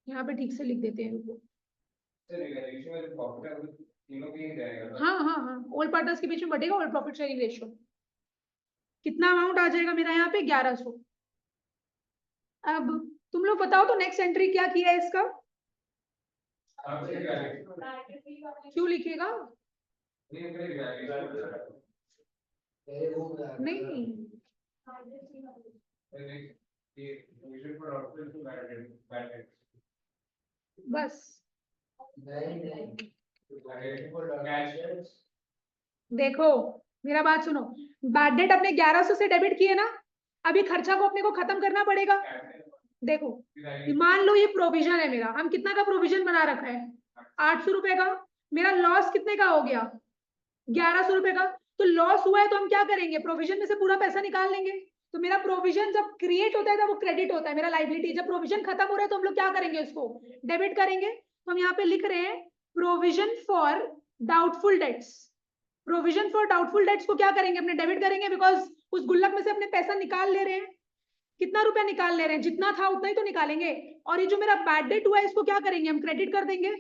यहाँ पे ठीक से लिख देते हैं रुको। हाँ हाँ हाँ, ओल्ड पार्टनर्स के बीच में बढ़ेगा ओल्ड प्रॉफिट शेयरिंग रेशियो। कितना अमाउंट आ जाएगा मेरा यहाँ पे 1100। अब तुम लोग बताओ तो नेक्स्ट एंट्री क्या किया है इसका, क्यों लिखेगा नहीं, बस देखो मेरा बात सुनो, बैड डेट अपने 1100 से डेबिट किए ना, अभी खर्चा को अपने को खत्म करना पड़ेगा। देखो मान लो ये प्रोविजन है मेरा, हम कितना का प्रोविजन बना रखा है 800 रुपए का, मेरा लॉस कितने का हो गया 1100 रुपए का। तो लॉस हुआ है तो हम क्या करेंगे, प्रोविजन में से पूरा पैसा निकाल लेंगे। तो मेरा प्रोविजन जब क्रिएट होता है तब वो क्रेडिट होता है, मेरा लाइबिलिटी। जब प्रोविजन खत्म हो रहा है तो हम लोग क्या करेंगे, उसको डेबिट करेंगे। तो हम यहाँ पे लिख रहे हैं provision for doubtful dates. Provision for doubtful dates को क्या करेंगे, अपने डेबिट करेंगे, बिकॉज उस गुल्लक में से अपने पैसा निकाल ले रहे हैं। कितना रुपया निकाल ले रहे हैं, जितना था उतना ही तो निकालेंगे। और ये जो मेरा बैड डेट हुआ है इसको क्या करेंगे, हम क्रेडिट कर देंगे।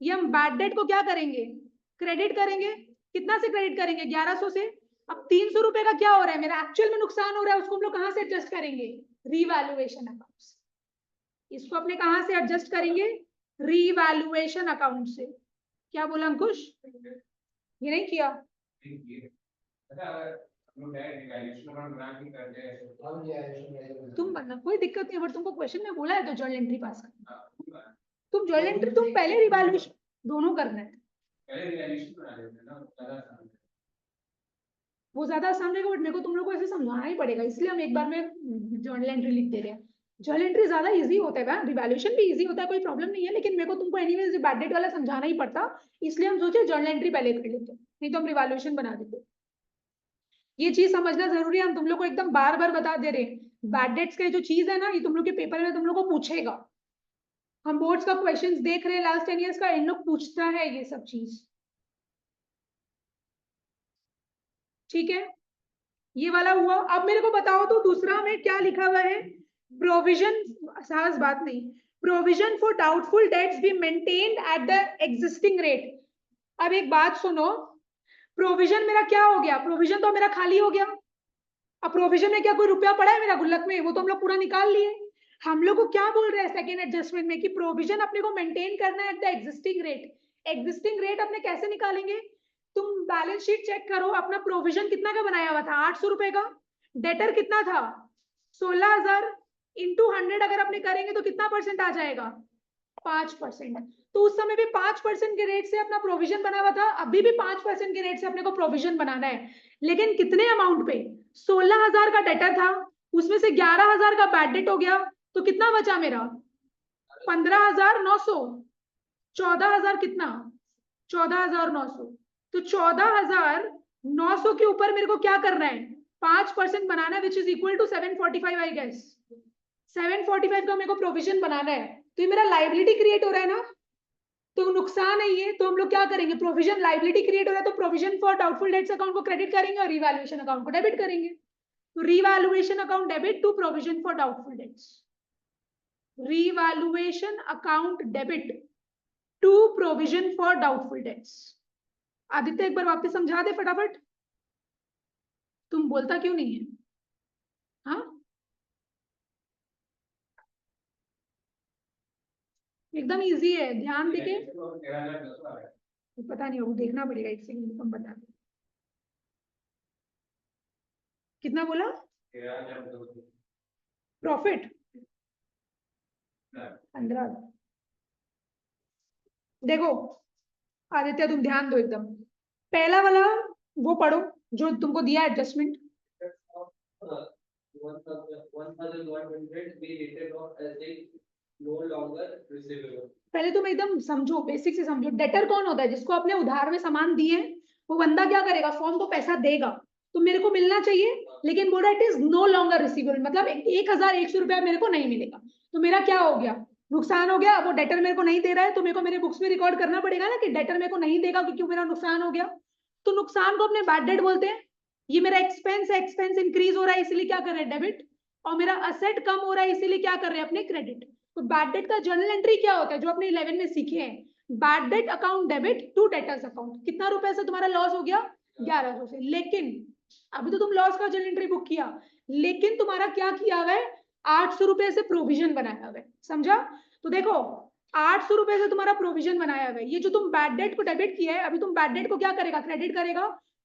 ये हम बैड डेट को क्या करेंगे, क्रेडिट करेंगे। कितना से क्रेडिट करेंगे 1100 से। अब 300 रुपए का क्या हो रहा है, मेरा एक्चुअल में नुकसान हो रहा है, उसको हम लोग कहां से एडजस्ट करेंगे, रीवैल्यूएशन अकाउंट। इसको अपने कहां से एडजस्ट करेंगे, रीवैल्यूएशन अकाउंट से। क्या बोला अंकुश, ये नहीं किया तुम बनना, कोई दिक्कत नहीं, अगर तुमको क्वेश्चन में बोला है तो जर्नल एंट्री पास करना। तुम जर्नल एंट्री तुम पहले रिवैल्यूएशन दोनों करना है, वो ज्यादा आसान रहेगा, बट मेरे को तुम लोग को ऐसे समझाना ही पड़ेगा, इसलिए हम एक बार में जर्नल एंट्री लिख दे रहे हैं। जर्नल एंट्री ज्यादा इजी होता है, रिवैल्यूएशन भी इजी होता है, कोई प्रॉब्लम नहीं है, लेकिन मेरे को तुमको एनीवेज बैड डेट वाला समझाना ही पड़ता, इसलिए हम सोचे जर्नल एंट्री पहले कर लेते, नहीं तो हम रिवैल्यूएशन बना देते। ये चीज समझना जरूरी है, हम तुम लोग को एकदम बार बार बता दे रहे हैं। बैड डेट्स का जो चीज है ना, ये तुम लोग के पेपर में तुम लोग को पूछेगा। हम बोर्ड्स का क्वेश्चंस देख रहे हैं लास्ट 10 इयर्स का, इन लोग पूछता है ये सब चीज, ठीक है। ये वाला हुआ। अब मेरे को बताओ तो दूसरा में क्या लिखा हुआ है, प्रोविजन, खास बात नहीं, provision for doubtful dates be maintained at the existing rate. अब एक बात सुनो, प्रोविजन मेरा क्या हो गया, प्रोविजन तो मेरा खाली हो गया। अब प्रोविजन में क्या कोई रुपया पड़ा है मेरा गुल्लक में, वो तो हम लोग पूरा निकाल लिए। हम लोग को क्या बोल रहे हैं सेकेंड एडजस्टमेंट में कि प्रोविजन अपने को मेंटेन करना है at the existing rate. Existing rate अपने कैसे निकालेंगे? तुम बैलेंस शीट चेक करो, अपना प्रोविजन कितना का बनाया हुआ था? 800 रुपए का। डेटर कितना था? 16,000 इंटू 100 अगर अपने करेंगे तो कितना परसेंट आ जाएगा? 5%। तो उस समय भी 5% के रेट से अपना प्रोविजन बना हुआ था, अभी भी 5% के रेट से अपने को प्रोविजन बनाना है, लेकिन कितने अमाउंट पे? 16,000 का डेटर था, उसमें से 11,000 का बैड डेट हो गया, तो कितना बचा मेरा? 15,900। 14,000 कितना? 14,900। तो 14,900 के ऊपर मेरे को क्या करना है? 5% बनाना है, which is equal to 745 I guess. 745 का मेरे को प्रोविजन बनाना है, तो ये मेरा लाइबिलिटी क्रिएट हो रहा है ना, तो नुकसान है ये। तो हम लोग क्या करेंगे? प्रोविजन, लाइबिलिटी क्रिएट हो रहा है तो provision for doubtful debts account को क्रेडिट करेंगे और रिवैल्यूएशन अकाउंट को डेबिट करेंगे। तो revaluation account debit to provision for doubtful debts, revaluation account debit to provision for doubtful debts. Aditya एक बार वापस समझा दे फटाफट, तुम बोलता क्यों नहीं है? हाँ, एकदम इजी है, ध्यान देके। पता नहीं, वो देखना पड़ेगा, एक सेकंड तुम बता दो। कितना बोला? प्रॉफिट 15। देखो आदित्य, तुम ध्यान दो एकदम, पहला वाला वो पढ़ो जो तुमको दिया एडजस्टमेंट। पहले तुम एकदम समझो, बेसिक से समझो, डेटर कौन होता है? जिसको अपने उधार में सामान दिए, वो बंदा क्या करेगा? फॉर्म को पैसा देगा तो मेरे को मिलना चाहिए, लेकिन बोल रहा it is no longer receivable, मतलब 1,100 रुपया मेरे को नहीं मिलेगा। तो मेरा क्या हो गया? नुकसान हो गया। वो डेटर मेरे को नहीं दे रहा है, तो मेरे को मेरे बुक्स में रिकॉर्ड करना पड़ेगा ना कि डेटर मेरे को नहीं देगा क्योंकि मेरा नुकसान हो गया। तो नुकसान को अपने बैड डेट बोलते हैं। ये मेरा एक्सपेंस है, एक्सपेंस इंक्रीज हो रहा है इसलिए क्या कर रहे हैं? डेबिट। और मेरा असेट कम हो रहा है इसीलिए क्या कर रहे हैं? अपने क्रेडिट। तो बैड डेट का जर्नल एंट्री क्या होता है जो अपने 11 में सीखे हैं? Bad debt account debit to debtors account. कितना रुपए से तुम्हारा लॉस हो गया? 1,100 से। लेकिन अभी तो तुम लॉस का जर्नल एंट्री बुक किया, लेकिन तुम्हारा क्या किया हुआ है? 800 रुपए से प्रोविजन बनाया हुआ है, समझा? तो देखो 800 रुपए से तुम्हारा प्रोविजन बनाया हुआ है, ये जो तुम बैड डेट को डेबिट किया है, अभी तुम बैड डेट को क्या करेगा? क्रेडिट करेगा।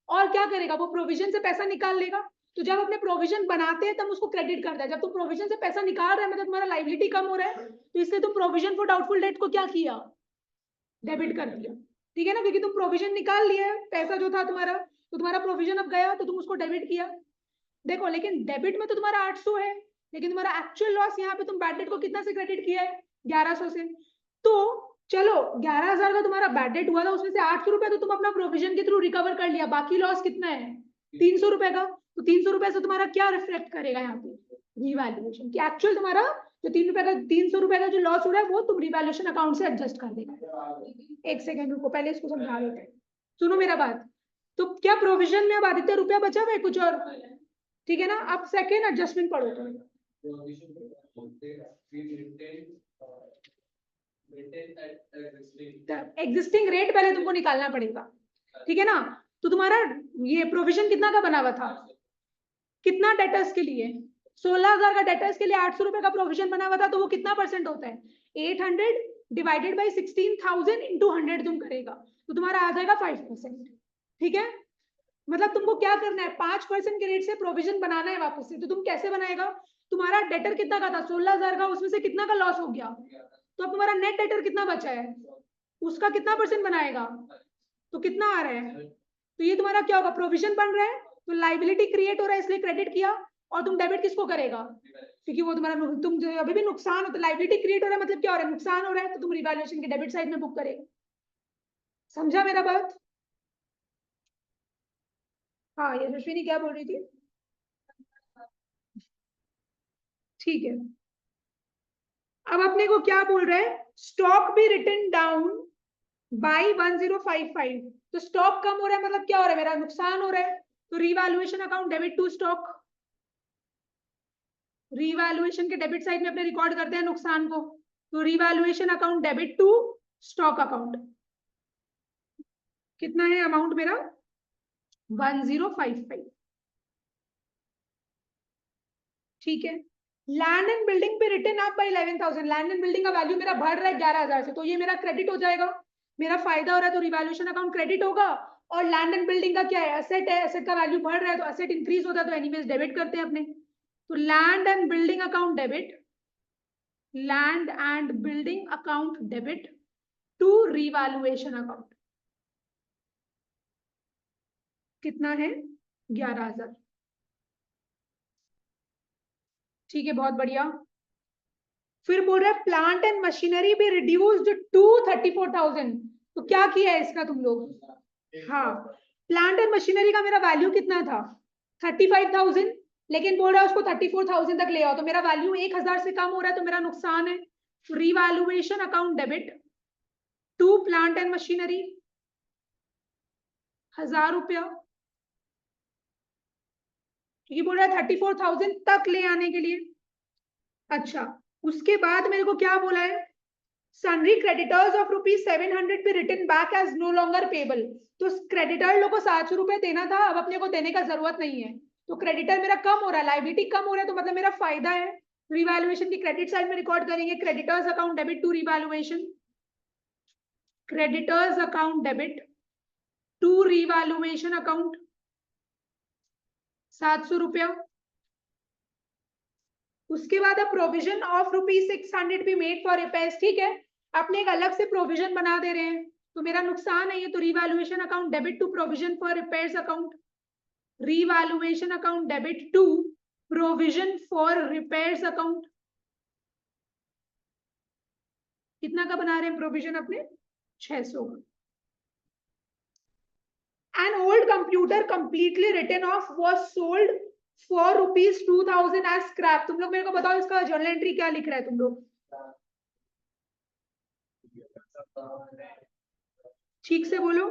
और क्या करेगा? वो प्रोविजन से पैसा निकाल लेगा। तो जब अपने प्रोविजन बनाते हैं तब उसको क्रेडिट करता है, जब तुम प्रोविजन से पैसा निकाल रहे हैं मतलब तुम्हारा लाइबिलिटी कम हो रहा है, तो इसलिए तुम प्रोविजन फॉर डाउटफुल डेट को क्या किया? डेबिट कर दिया। ठीक है ना, क्योंकि तुम प्रोविजन निकाल लिया है, पैसा जो था तुम्हारा, तो तुम्हारा प्रोविजन अब गया तो तुम उसको डेबिट किया। देखो लेकिन डेबिट में तो तुम्हारा 800 है, लेकिन तुम्हारा एक्चुअल लॉस यहाँ पे तुम बैड डेट को कितना से क्रेडिट किया है? 1,100 से। तो चलो 11,000 का तुम्हारा बैड डेट हुआ था, उसमें से 800 रुपए तो तुम अपना प्रोविजन के थ्रू रिकवर कर लिया, बाकी लॉस कितना है? 300 रुपए का। तो 300 रुपए से तुम्हारा क्या रिफ्लेक्ट करेगा यहाँ पे? रिवैल्यूएशन की एक्चुअल तुम्हारा जो 300 रुपए का जो लॉस हो रहा है वो तुम रिवैल्यूएशन अकाउंट से एडजस्ट कर देगा। एक सेकंड रुको, पहले इसको समझा देते हैं, सुनो मेरा बात। तो क्या प्रोविजन में अब आदित्य रुपया बचा हुआ है कुछ और? ठीक है ना, अब सेकेंड एडजस्टमेंट पढ़ो तो। एग्जिस्टिंग रेट पहले तुमको निकालना पड़ेगा, ठीक है ना? तो तुम्हारा ये प्रोविजन कितना का बना हुआ था? कितना डेटर्स के लिए? 16,000 का डेटर्स के लिए 800 रुपए का प्रोविजन बना हुआ था, तो वो कितना परसेंट होता है? 800 डिवाइडेड बाई 16,000 इंटू 100 तुम करेगा तो तुम्हारा आ जाएगा 5%। ठीक है, मतलब तुमको क्या करना है? 5% के रेट से प्रोविजन बनाना है वापस से। तो तुम कैसे बनाएगा? तुम्हारा डेटर कितना का था? 16,000 का, उसमें से कितना का लॉस हो गया? तो अब तुम्हारा नेट डेटर कितना बचा है? उसका कितना परसेंट बनाएगा? तो कितना आ रहा है? तो ये तुम्हारा क्या होगा? प्रोविजन बन रहा है तो लाइबिलिटी क्रिएट हो रहा है इसलिए क्रेडिट किया, और तुम डेबिट किसको करेगा? क्योंकि वो तुम्हारा तुम जो अभी भी नुकसान हो, तो लाइबिलिटी क्रिएट हो रहा है मतलब क्या हो रहा है? नुकसान हो रहा है, तो तुम रिवैल्यूएशन के डेबिट साइड में बुक करेगा। समझा मेरा बात? हाँ, यशस्विनी क्या बोल रही थी? ठीक है, अब अपने को क्या बोल रहा है? स्टॉक भी रिटन डाउन बाई 1055। तो स्टॉक कम हो रहा है मतलब क्या हो रहा है? मेरा नुकसान हो रहा है, तो revaluation account debit to stock. Revaluation के डेबिट साइड में अपने रिकॉर्ड करते हैं नुकसान को, तो revaluation account debit to stock account. कितना है अमाउंट मेरा? 1055। ठीक है, लैंड एंड बिल्डिंग पे written up by 11,000। Land and building का वैल्यू मेरा बढ़ रहा है 11,000 से, तो ये मेरा क्रेडिट हो जाएगा। मेरा फायदा हो रहा है तो रिवैल्यूएशन अकाउंट क्रेडिट होगा। और लैंड एंड बिल्डिंग का क्या है, एसेट है, एसेट का वैल्यू बढ़ रहा है तो एसेट इंक्रीज होता है तो एनीवेज डेबिट करते हैं अपने। तो land and building account debit, land and building account debit to revaluation account. कितना है? 11,000। ठीक है, बहुत बढ़िया। फिर बोल रहा है प्लांट एंड मशीनरी भी रिड्यूस्ड टू 34,000। तो क्या किया है इसका तुम लोग? हाँ, प्लांट एंड मशीनरी का मेरा वैल्यू कितना था? 35,000, लेकिन बोल रहा है उसको 34,000 तक ले आओ, तो मेरा वैल्यू 1,000 से कम हो रहा है तो मेरा नुकसान है। Revaluation account debit to plant and machinery 1,000 रुपया, क्योंकि बोल रहा है 34,000 तक ले आने के लिए। अच्छा, उसके बाद मेरे को क्या बोला है? Sundry creditors of ₹700 be written back as no longer payable। तो क्रेडिटर लोग को 700 रुपए देना था, अब अपने को देने का जरूरत नहीं है, तो क्रेडिटर मेरा कम हो रहा है, लाइबिलिटी कम हो रहा है, तो मतलब मेरा फायदा है। रिवैल्यूएशन की क्रेडिट साइड में रिकॉर्ड करेंगे, creditors account debit to revaluation, creditors account debit to revaluation account 700 रुपया। उसके बाद अब provision of ₹600 be made for repairs. ठीक है, अपने एक अलग से प्रोविजन बना दे रहे हैं, तो मेरा नुकसान है ये, तो revaluation account debit to provision for repairs account, revaluation account debit to provision for repairs account. कितना का बना रहे हैं प्रोविजन अपने? 600 का। An old computer completely written off was sold for ₹2,000 as scrap। तुम लोग मेरे को बताओ इसका जर्नल एंट्री क्या लिख रहा है तुम लोग? ठीक से बोलो।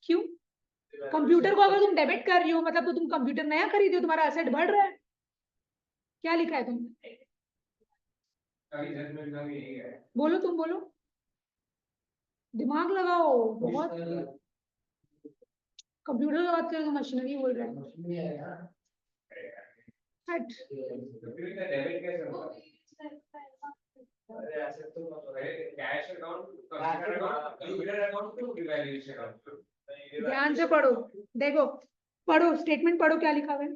क्यों? कंप्यूटर को अगर तुम डेबिट कर रही हो मतलब तो तुम कंप्यूटर नया खरीदे हो, तुम्हारा एसेट बढ़ रहा है। क्या लिखा है तुम? बोलो, तुम बोलो, दिमाग लगाओ बहुत। कंप्यूटर की बात करें तो मशीनरी बोल रहे हैं। हट। ध्यान से पढ़ो, देखो, पढ़ो स्टेटमेंट, पढ़ो क्या लिखा हुआ है।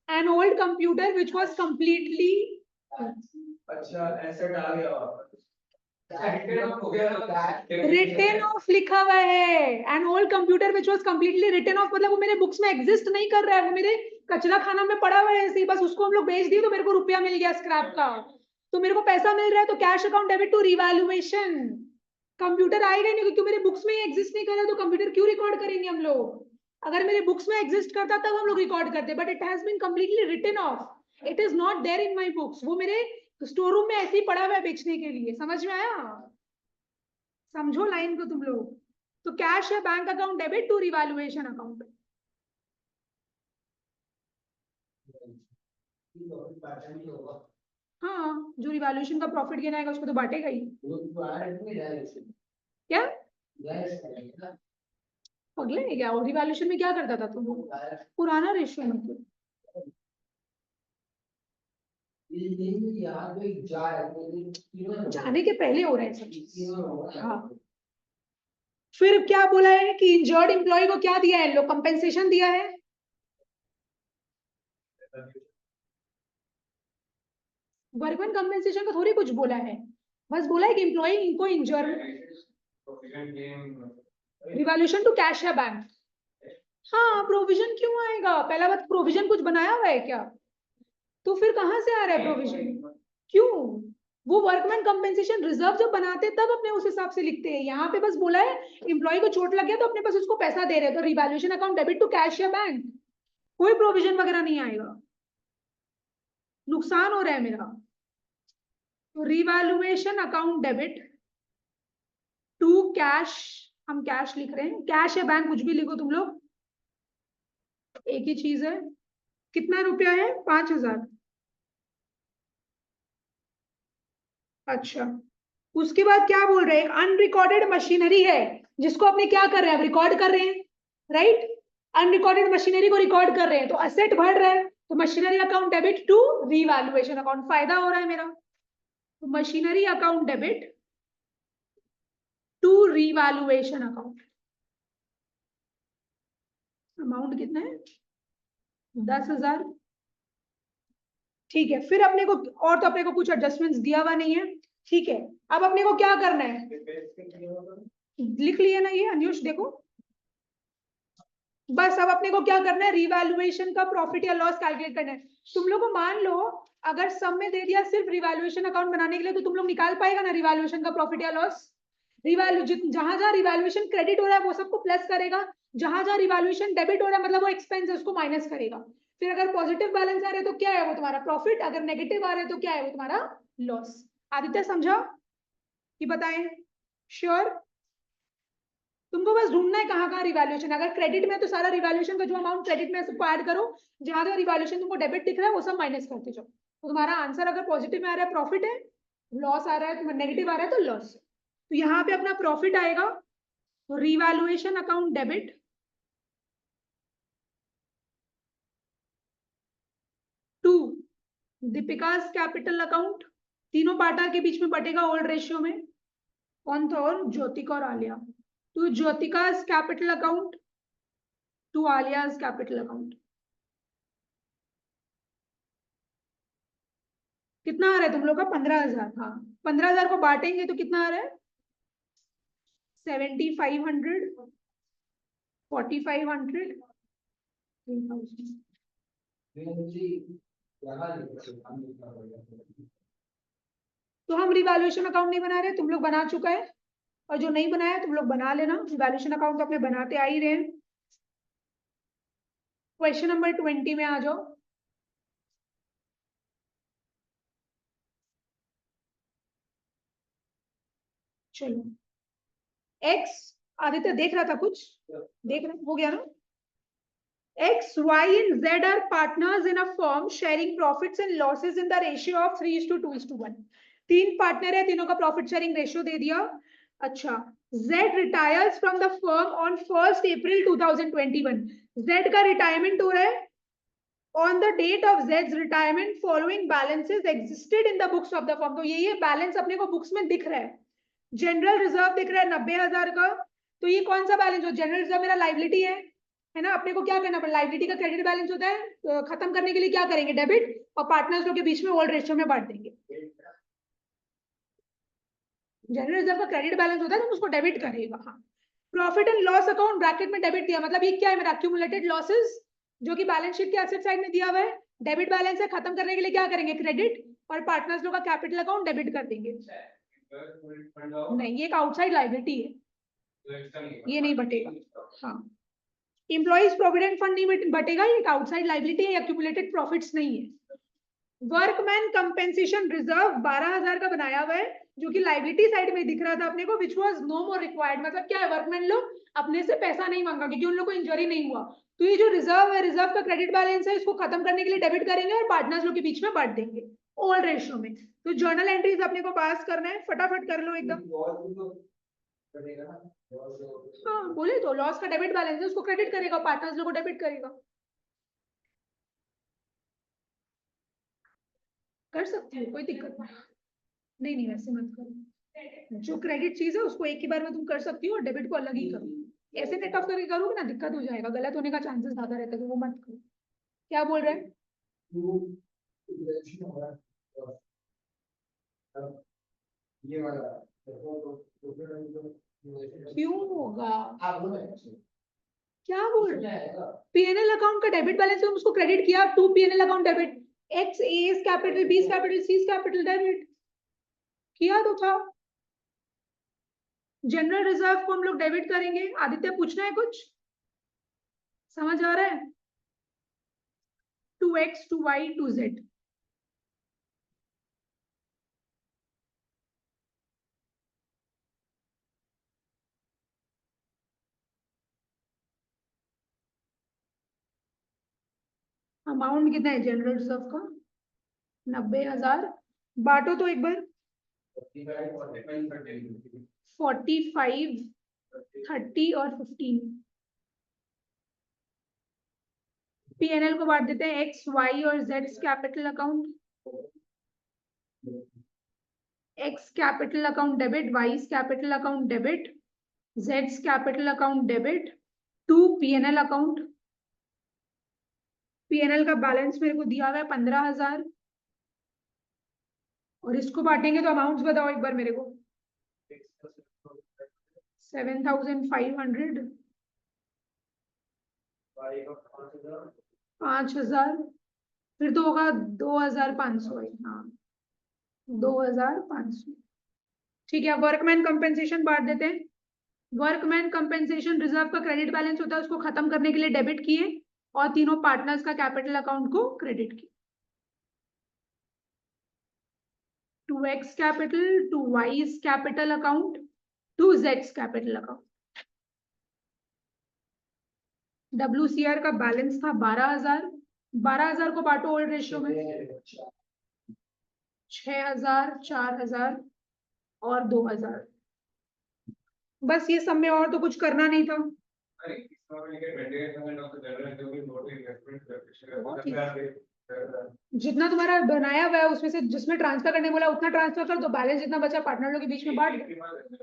An old computer which was completely अच्छा एसेट आ गया written off लिखा हुआ है। An old computer which was completely written off मतलब वो मेरे बुक्स में एग्जिस्ट नहीं कर रहा है, वो मेरे कचरा खाना में पड़ा हुआ है ऐसे ही, बस उसको हम लोग बेच दिए तो मेरे को रुपया मिल गया स्क्रैप का, तो मेरे को पैसा मिल रहा है, तो cash account debit to revaluation. Computer आएगा ही नहीं क्योंकि मेरे बुक्स में ही एग्जिस्ट नहीं कर रहा, तो कंप्यूटर क्यों रिकॉर्ड करेंगे हम लोग? अगर मेरे बुक्स में एग्जिस्ट करता तब हम लोग रिकॉर्ड करते, but it has been completely written off, it is not there in my books. वो मेरे स्टोर रूम में ऐसे ही पड़ा हुआ है बेचने के लिए। समझ में आया? समझो लाइन को तुम लोग। तो कैश है bank account debit to revaluation account. हाँ, जो रिवैल्यूएशन का प्रॉफिट गेन आएगा उसको तो बांटेगा ही। क्या पगले है क्या? और रिवैल्यूएशन में क्या करता था तुम? पुराना रेशियो मतलब जाने के पहले हो रहा है सब चीज। हाँ, फिर क्या बोला है कि इंजर्ड एम्प्लॉय को क्या दिया है? लोग कंपेंसेशन दिया है। वर्कमैन कंपेंसेशन का थोड़ी कुछ बोला है, बस बोला है कि एम्प्लॉय इनको इंजर रिवैल्यूएशन टू कैश है बैंक। हाँ, प्रोविजन क्यों आएगा? पहला बात, प्रोविजन कुछ बनाया हुआ है क्या? तो फिर कहां से आ रहा है प्रोविजन? क्यों? वो वर्कमैन कंपेंसेशन रिजर्व जब बनाते हैं तब अपने उस हिसाब से लिखते हैं। यहाँ पे बस बोला है एम्प्लॉय को चोट लग गया तो अपने पास उसको पैसा दे रहे हैं, तो revaluation account debit to cash या बैंक, कोई प्रोविजन वगैरह नहीं आएगा। नुकसान हो रहा है मेरा, तो revaluation account debit to cash, हम कैश लिख रहे हैं, कैश या बैंक कुछ भी लिखो तुम लोग, एक ही चीज है। कितना रुपया है? 5,000। अच्छा, उसके बाद क्या बोल रहे हैं? अनरिकॉर्डेड मशीनरी है जिसको अपने क्या कर रहे हैं? रिकॉर्ड कर रहे हैं, राइट? अनरिकॉर्डेड मशीनरी को रिकॉर्ड कर रहे हैं तो असेट बढ़ रहा है, तो machinery account debit to revaluation account, फायदा हो रहा है मेरा। Machinery account debit to revaluation account. Amount कितना है? 10,000। ठीक है, फिर अपने को और तो अपने को कुछ एडजस्टमेंट्स दिया हुआ नहीं है। ठीक है, अब अपने को क्या करना है? लिख लिया ना ये अन्युष, देखो बस अब अपने को क्या करना है? रिवैल्यूएशन का प्रॉफिट या लॉस कैलकुलेट करना है। तुम लोग को मान लो अगर सम में दे दिया सिर्फ रिवैल्यूएशन अकाउंट बनाने के लिए, तो तुम लोग निकाल पाएगा ना रिवैल्यूएशन का प्रॉफिट या लॉस? जहां जहां रिवैल्यूएशन क्रेडिट हो रहा है वो सबको प्लस करेगा, जहां जहां रिवैल्यूएशन डेबिट हो रहा है मतलब वो एक्सपेंस है उसको माइनस करेगा। फिर अगर पॉजिटिव बैलेंस आ रहे तो क्या है? वो तुम्हारा प्रॉफिट, अगर नेगेटिव आ रहे तो क्या है? वो तुम्हारा लॉस। आदित्य समझा कि बताएं? श्योर? तुमको बस ढूंढना है कहाँ कहाँ रिवैल्यूएशन। अगर क्रेडिट में है तो सारा रिवैल्यूएशन का जो अमाउंट क्रेडिट में है सबको ऐड करो, जहां जहां रिवैल्यूएशन तुमको डेबिट दिख रहा है वो सब माइनस करते जाओ। तो तुम्हारा आंसर अगर पॉजिटिव में आ रहा है प्रॉफिट है, लॉस आ रहा है, नेगेटिव आ रहा है तो लॉस। तो यहाँ पे अपना प्रॉफिट आएगा revaluation account debit to Deepika's capital account. तीनों पार्टनर के बीच में बटेगा ओल्ड रेशियो में। कौन था? और ज्योतिका और Alia. To Jyotika's capital account to Alia's capital account. कितना आ रहा है तुम लोग का? 15,000। हाँ, 15,000 को बांटेंगे तो कितना आ रहा है? 7,500, 4,500, 3,000। तो हम रिवैल्यूएशन अकाउंट नहीं बना रहे, तुम लोग बना चुका है, और जो नहीं बनाया तुम लोग बना लेना। रिवैल्यूएशन अकाउंट तो अपने बनाते आ ही रहे हैं। क्वेश्चन नंबर 20 में आ जाओ। चलो, एक्स, आदित्य देख रहा था कुछ? देख रहा हो गया ना? X, Y and Z are partners in a firm sharing profits and losses in the ratio of 3:2:1। तीन पार्टनर है, तीनों का प्रॉफिट शेयरिंग रेशियो दे दिया। अच्छा, Z retires from the firm on 1st April 2021। Z का रिटायरमेंट हो रहा है। On the date of Z's retirement, following balances existed in the books of the firm। तो ये बैलेंस अपने को बुक्स में दिख रहा है। जनरल रिजर्व दिख रहा है 90,000 का। तो ये कौन सा बैलेंस हो? जनरल रिजर्व मेरा लाइबिलिटी है ना? अपने को क्या करना पड़ेगा? लाइबिलिटी का क्रेडिट बैलेंस होता है, तो खत्म करने के लिए क्या करेंगे? डेबिट, और पार्टनर्स लोग के बीच में ओल्ड रेशियो में बांट देंगे। जनरल रिजर्व का क्रेडिट बैलेंस होता है तो उसको डेबिट करेगा। हाँ, profit and loss account bracket में डेबिट दिया, मतलब ये क्या है? मेरा एक्यूमुलेटेड लॉसेस जो कि बैलेंस शीट के एसेट साइड में दिया हुआ है। डेबिट बैलेंस है, खत्म करने के लिए क्या करेंगे? क्रेडिट, और पार्टनर्स लोग का कैपिटल अकाउंट डेबिट कर देंगे। नहीं, ये एक आउटसाइड लाइबिलिटी है, ये नहीं बटेगा। हाँ, एम्प्लॉइज प्रोविडेंट फंड नहीं बटेगा, ये एक आउटसाइड लाइबिलिटी है, एक्यूमुलेटेड प्रॉफिट्स नहीं है। वर्कमैन कंपेंसेशन रिजर्व 12,000 का बनाया हुआ है, जो कि लाइबिलिटी साइड में दिख रहा था अपने को, which was no more required. मतलब क्या है? वर्कमैन लोग अपने से पैसा नहीं मांगा क्योंकि उन लोग को इंजरी नहीं हुआ। तो ये जो रिजर्व है, रिजर्व का क्रेडिट बैलेंस है, इसको खत्म करने के लिए डेबिट करेंगे और पार्टनर्स लोग के बीच में बांट देंगे ओल्ड रेशियो में। तो जर्नल एंट्रीज अपने को पास करना है, फटाफट कर लो एकदम। हाँ, बोले तो लॉस का डेबिट बैलेंस है, उसको क्रेडिट करेगा, पार्टनर्स लोग को डेबिट करेगा। कर सकते हो, कोई दिक्कत नहीं। नहीं, वैसे मत करो। जो क्रेडिट चीज है उसको एक ही बार में तुम कर सकती हो, और डेबिट को अलग ही करो। ऐसे नेट ऑफ करके करोगे ना दिक्कत हो जाएगा, गलत होने का चांसेस ज्यादा रहता है, तो वो मत करो। क्या बोल रहे हैं? क्यों होगा? क्या बोल रहे हैं? पीएनएल अकाउंट का डेबिट बैलेंस है, उसको क्रेडिट किया, to PNL account debit. X A capital, B capital, C capital debit किया तो था। जनरल रिजर्व को हम लोग डेबिट करेंगे। आदित्य पूछना है कुछ? समझ आ रहा है? 2x, 2y, 2z। अमाउंट कितना है जनरल रिजर्व का? 90,000। बांटो तो एक बार। 45, 30 और 15। पीएनएल को बांट देते हैं एक्स, वाई और Z capital account. X capital account debit, Y capital account debit, Z capital account debit to P&L account. P&L का बैलेंस मेरे को दिया हुआ है 15,000 और इसको बांटेंगे तो अमाउंट्स बताओ एक बार मेरे को। 7,500, 5,000, फिर तो होगा 2,500 है। हाँ 2,500। ठीक है, वर्कमैन कंपेंसेशन बांट देते हैं। वर्कमैन कंपेंसेशन रिजर्व का क्रेडिट बैलेंस होता है, उसको खत्म करने के लिए डेबिट किए और तीनों पार्टनर्स का कैपिटल अकाउंट को क्रेडिट किए। 2X capital to Y's capital account to Z's capital account. WCR का बैलेंस था 12,000, 12,000 को बांटो ओल्ड रेशियो में। 6,000, 4,000 और 2,000। बस ये सब में और तो कुछ करना नहीं था। जितना तुम्हारा बनाया हुआ है उसमें से जिसमें ट्रांसफर करने बोला उतना ट्रांसफर कर दो, बैलेंस जितना बचा पार्टनर लोग के बीच में बांट दो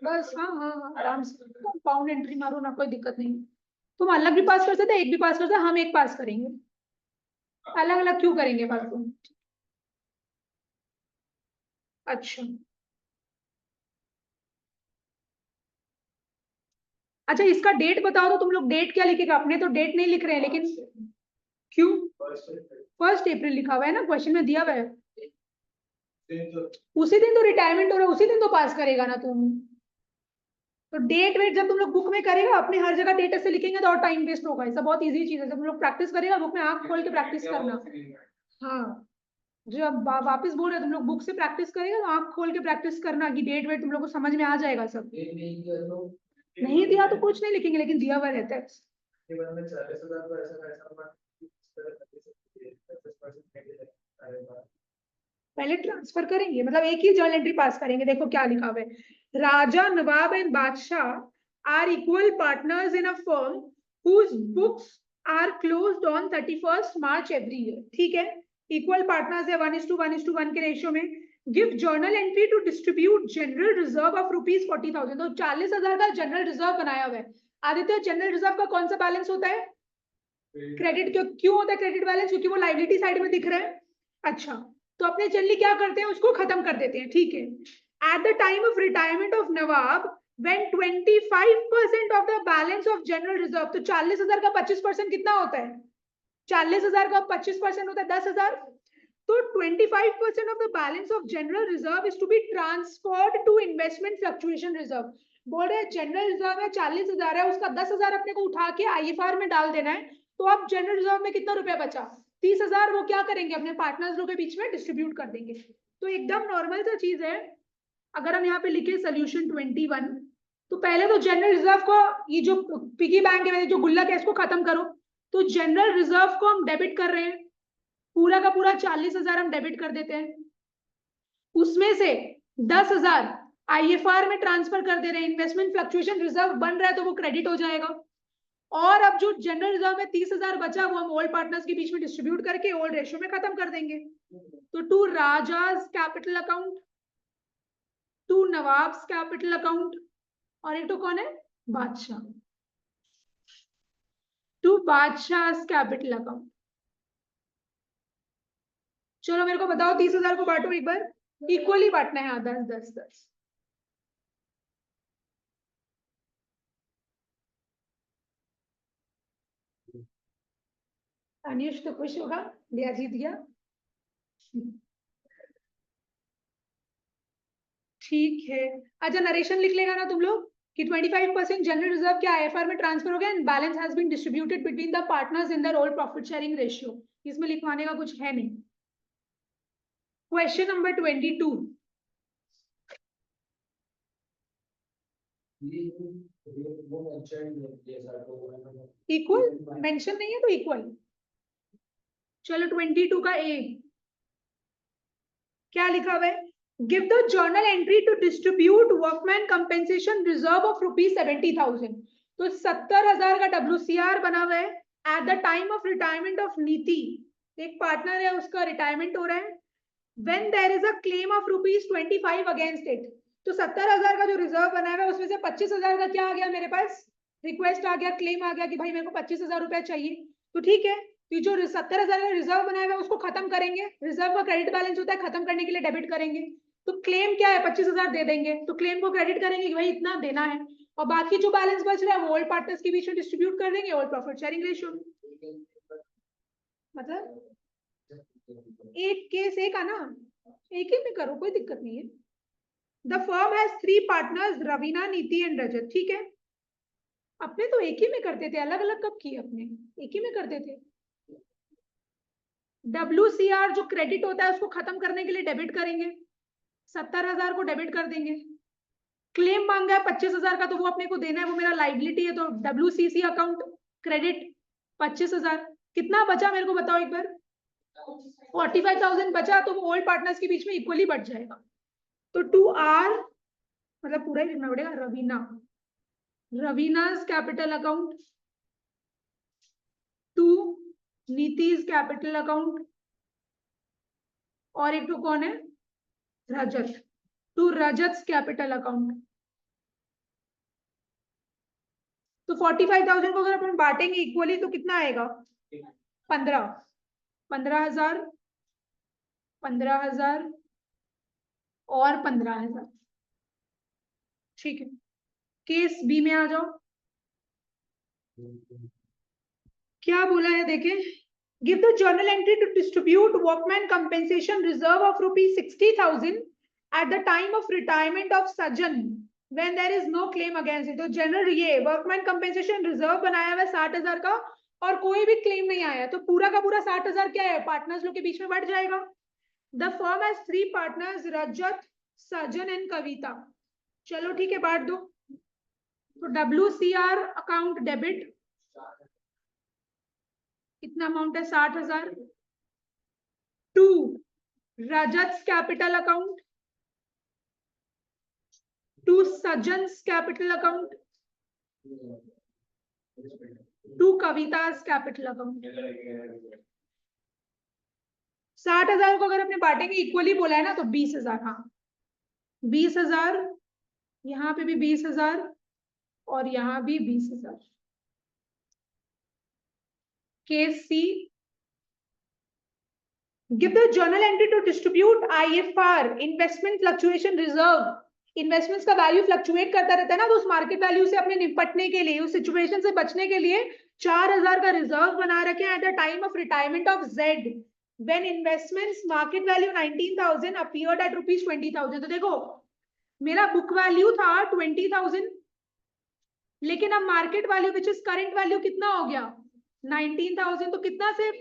बस। हाँ हाँ हाँ, आराम से कंपाउंड एंट्री मारो ना, कोई दिक्कत नहीं। तुम अलग भी पास कर सकते, एक भी पास कर सकते, हम एक पास करेंगे। अलग अलग क्यों करेंगे पास तुम? अच्छा अच्छा, इसका डेट बताओ तो तुम लोग डेट क्या लिखेगा? अपने तो डेट नहीं लिख रहे हैं, लेकिन क्यों? 1 अप्रैल लिखा हुआ है ना, क्वेश्चन में दिया हुआ है। उसी दिन तो रिटायरमेंट हो रहा है, उसी दिन तो पास करेगा ना तुम। तो डेट वेट जब तुम लोग बुक में करेगा, अपने हर जगह डेट ऐसे लिखेंगे तो और टाइम वेस्ट होगा। ऐसा बहुत इजी चीज है, जब तुम लोग प्रैक्टिस करेगा बुक में आंख खोल के प्रैक्टिस करना। हाँ, जब वापस बोल रहे तुम लोग बुक से प्रैक्टिस करेगा तो आंख खोल के प्रैक्टिस करना कि डेट वेट तुम लोग को समझ में आ जाएगा सब। नहीं दिया तो कुछ नहीं लिखेंगे, लेकिन दिया हुआ रहता है। पहले ट्रांसफर करेंगे, मतलब एक ही जर्नल एंट्री पास करेंगे। देखो क्या लिखा हुआ है, Raja, Nawab and Badshah are equal partners in a firm whose books are closed on 31st March every year। ठीक है, इक्वल पार्टनर्स है 1:1:1 के रेशियो में। Give journal entry to distribute general reserve of ₹40,000। तो 40,000 का जनरल रिजर्व बनाया हुआ है। आदित्य, जनरल रिजर्व का कौन सा बैलेंस होता है? क्रेडिट। क्यों होता है क्रेडिट बैलेंस? क्योंकि वो लाइबिलिटी साइड में दिख रहा है। अच्छा, तो अपने जनरली क्या करते हैं, उसको खत्म कर देते हैं। ठीक है, at the time of retirement of Nawab when 25% of the balance of general reserve, तो 40,000 का 25% कितना होता है? 40,000 का 25% होता है 10,000। तो 25% of the balance of general reserve is to be transferred to investment fluctuation reserve। बोल रहे जनरल रिजर्व है 40,000 है, उसका 10,000 अपने को उठा के IFR में डाल देना है। तो अब जनरल रिजर्व में कितना रुपया बचा? 30,000। वो क्या करेंगे, अपने पार्टनर्स लोग के बीच में डिस्ट्रीब्यूट कर देंगे। तो एकदम नॉर्मल सा चीज है। अगर हम यहाँ पे लिखे सोल्यूशन 21, तो पहले तो जनरल रिजर्व को, ये जो पिगी बैंक है जो गुल्लक है, इसको खत्म करो। तो जनरल रिजर्व को हम डेबिट कर रहे हैं, पूरा का पूरा 40,000 हम डेबिट कर देते हैं। उसमें से 10,000 IFR में ट्रांसफर कर दे रहे हैं। इन्वेस्टमेंट फ्लक्चुएशन रिजर्व बन रहा है तो वो क्रेडिट हो जाएगा। और अब जो जनरल रिजर्व में 30,000 बचा वो हम ओल्ड पार्टनर्स के बीच में डिस्ट्रीब्यूट करके ओल्ड रेशियो में खत्म कर देंगे। तो to Raja's capital account, to Nawab's capital account, और एक तो कौन है, बादशाह, टू बादशाह कैपिटल अकाउंट। चलो मेरे को बताओ 30,000 को बांटो एक बार, इक्वली बांटना है। 10 10 10। अनिश तो खुश होगा, लिया जीत गया। ठीक है, अच्छा नरेशन लिख लेगा ना तुम लोग कि 25% जनरल रिजर्व के IFR में ट्रांसफर हो गया and balance has been distributed between the partners in the old profit sharing ratio. इसमें लिखवाने का कुछ है नहीं। क्वेश्चन नंबर 22, इक्वल मेंशन नहीं है तो इक्वल। चलो 22 का ए क्या लिखा हुआ है, give the journal entry to distribute workman compensation reserve of ₹70,000। तो 70,000 का WCR बना हुआ है at the time of retirement of Niti. एक पार्टनर है, उसका रिटायरमेंट हो रहा है, when there is a claim of ₹25 against it, तो 70,000 का जो रिजर्व बना हुआ है उसमें से 25,000 का क्या आ गया मेरे पास, रिक्वेस्ट आ गया, क्लेम आ गया कि भाई मेरे को 25,000 रुपया चाहिए। तो ठीक है, ये जो 70,000 का रिजर्व बनाया हुआ है उसको खत्म करेंगे, रिजर्व का क्रेडिट बैलेंस होता है, खत्म करने के लिए डेबिट करेंगे। तो क्लेम क्या है, 25,000 दे देंगे, तो क्लेम को क्रेडिट करेंगे कि भाई इतना देना है, और बाकी जो बैलेंस बच रहा है वो ओल्ड पार्टनर्स के बीच में डिस्ट्रीब्यूट कर देंगे, ओल्ड प्रॉफिट शेयरिंग रेशियो। मतलब एक केस एक आना, एक ही में करो, कोई दिक्कत नहीं है। The firm has 3 partners, Raveena, नीति एंड रजत। ठीक है, अपने तो एक ही में करते थे, अलग अलग कब किए, अपने एक ही में करते थे। WCR जो क्रेडिट होता है उसको खत्म करने के लिए डेबिट करेंगे, 70,000 को डेबिट कर देंगे। क्लेम मांगा है 25,000 का, तो वो अपने को देना है, वो मेरा लाइबिलिटी है, तो WCC अकाउंट क्रेडिट 25,000। कितना बचा मेरे को बताओ एक बार, 45,000 बचा, तो वो ओल्ड पार्टनर्स के बीच में इक्वली बच जाएगा। तो 2R, मतलब पूरा ही लिखना पड़ेगा, Raveena, Raveena's capital account, 2 Niti's capital account, और एक तो कौन है, रजत, 2 रजत's कैपिटल अकाउंट। तो 45,000 को अगर अपन बांटेंगे इक्वली तो कितना आएगा, 15,000 15,000 और 15,000। ठीक है, केस बी में आ जाओ। क्या बोला है देखें, give the journal entry to distribute workman compensation reserve of ₹60,000 at the time of retirement of Sajjan when there is no claim against it. तो जनरल ये वर्कमैन कंपेंसेशन रिजर्व बनाया हुआ है 60,000 का, और कोई भी क्लेम नहीं आया, तो पूरा का पूरा 60,000 क्या है, पार्टनर्स लोग के बीच में बढ़ जाएगा। The firm has 3 partners, Rajat, Sajjan and कविता। चलो ठीक है, बांट दो। तो WCR अकाउंट डेबिट, कितना अमाउंट है, 60,000, to Rajat capital account, to Sajjan's capital account, to Kavita's capital account. 60,000 को अगर अपने बांटेंगे इक्वली बोला है ना, तो 20,000, हाँ 20,000, यहाँ पे भी 20,000 और यहाँ भी 20,000। Case C, give the journal entry to distribute IFR investment fluctuation reserve. Investments का वैल्यू फ्लक्चुएट करता रहता है ना, तो उस मार्केट वैल्यू से अपने निपटने के लिए, उस सिचुएशन से बचने के लिए 4,000 का रिजर्व बना रखे at the time of retirement of Z when investments market value 19,000 appeared at ₹20,000। तो देखो मेरा बुक वैल्यू था 20,000, लेकिन अब market value which is current value कितना हो गया, 19,000। तो कितना से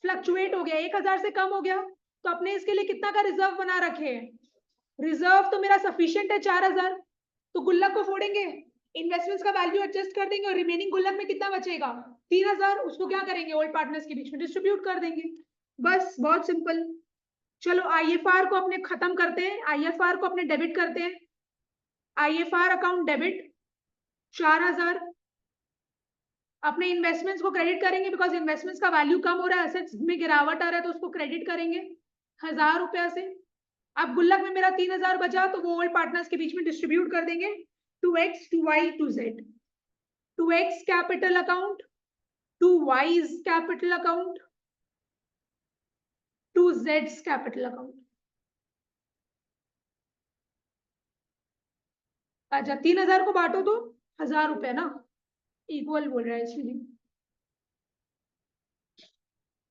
फ्लक्चुएट हो गया, 1,000 से कम हो गया। तो अपने इसके लिए कितना का रिजर्व बना रखे हैं, रिजर्व तो मेरा सफिशिएंट है 4,000, तो गुल्लक को फोड़ेंगे, इन्वेस्टमेंट्स का वैल्यू एडजस्ट कर देंगे, और रिमेनिंग गुल्लक में कितना बचेगा, 3,000, उसको क्या करेंगे, ओल्ड पार्टनर्स के बीच में डिस्ट्रीब्यूट कर देंगे। बस बहुत सिंपल। चलो IFR को अपने खत्म करते हैं, IFR को अपने डेबिट करते हैं। IFR अकाउंट डेबिट 4,000, अपने इन्वेस्टमेंट्स को क्रेडिट करेंगे, बिकॉज इन्वेस्टमेंट्स का वैल्यू कम हो रहा है, एसेट्स में गिरावट आ रहा है, तो उसको क्रेडिट करेंगे 1,000 रुपया से। अब गुल्लक में मेरा 3,000 बचा, तो वो ओल्ड पार्टनर्स के बीच में डिस्ट्रीब्यूट कर देंगे, 2X 2Y 2Z, 2X capital account, 2Y's capital account, 2Z's capital account. अच्छा 3,000 को बांटो तो 1,000 रुपया ना, इक्वल बोल रहा है इसलिए।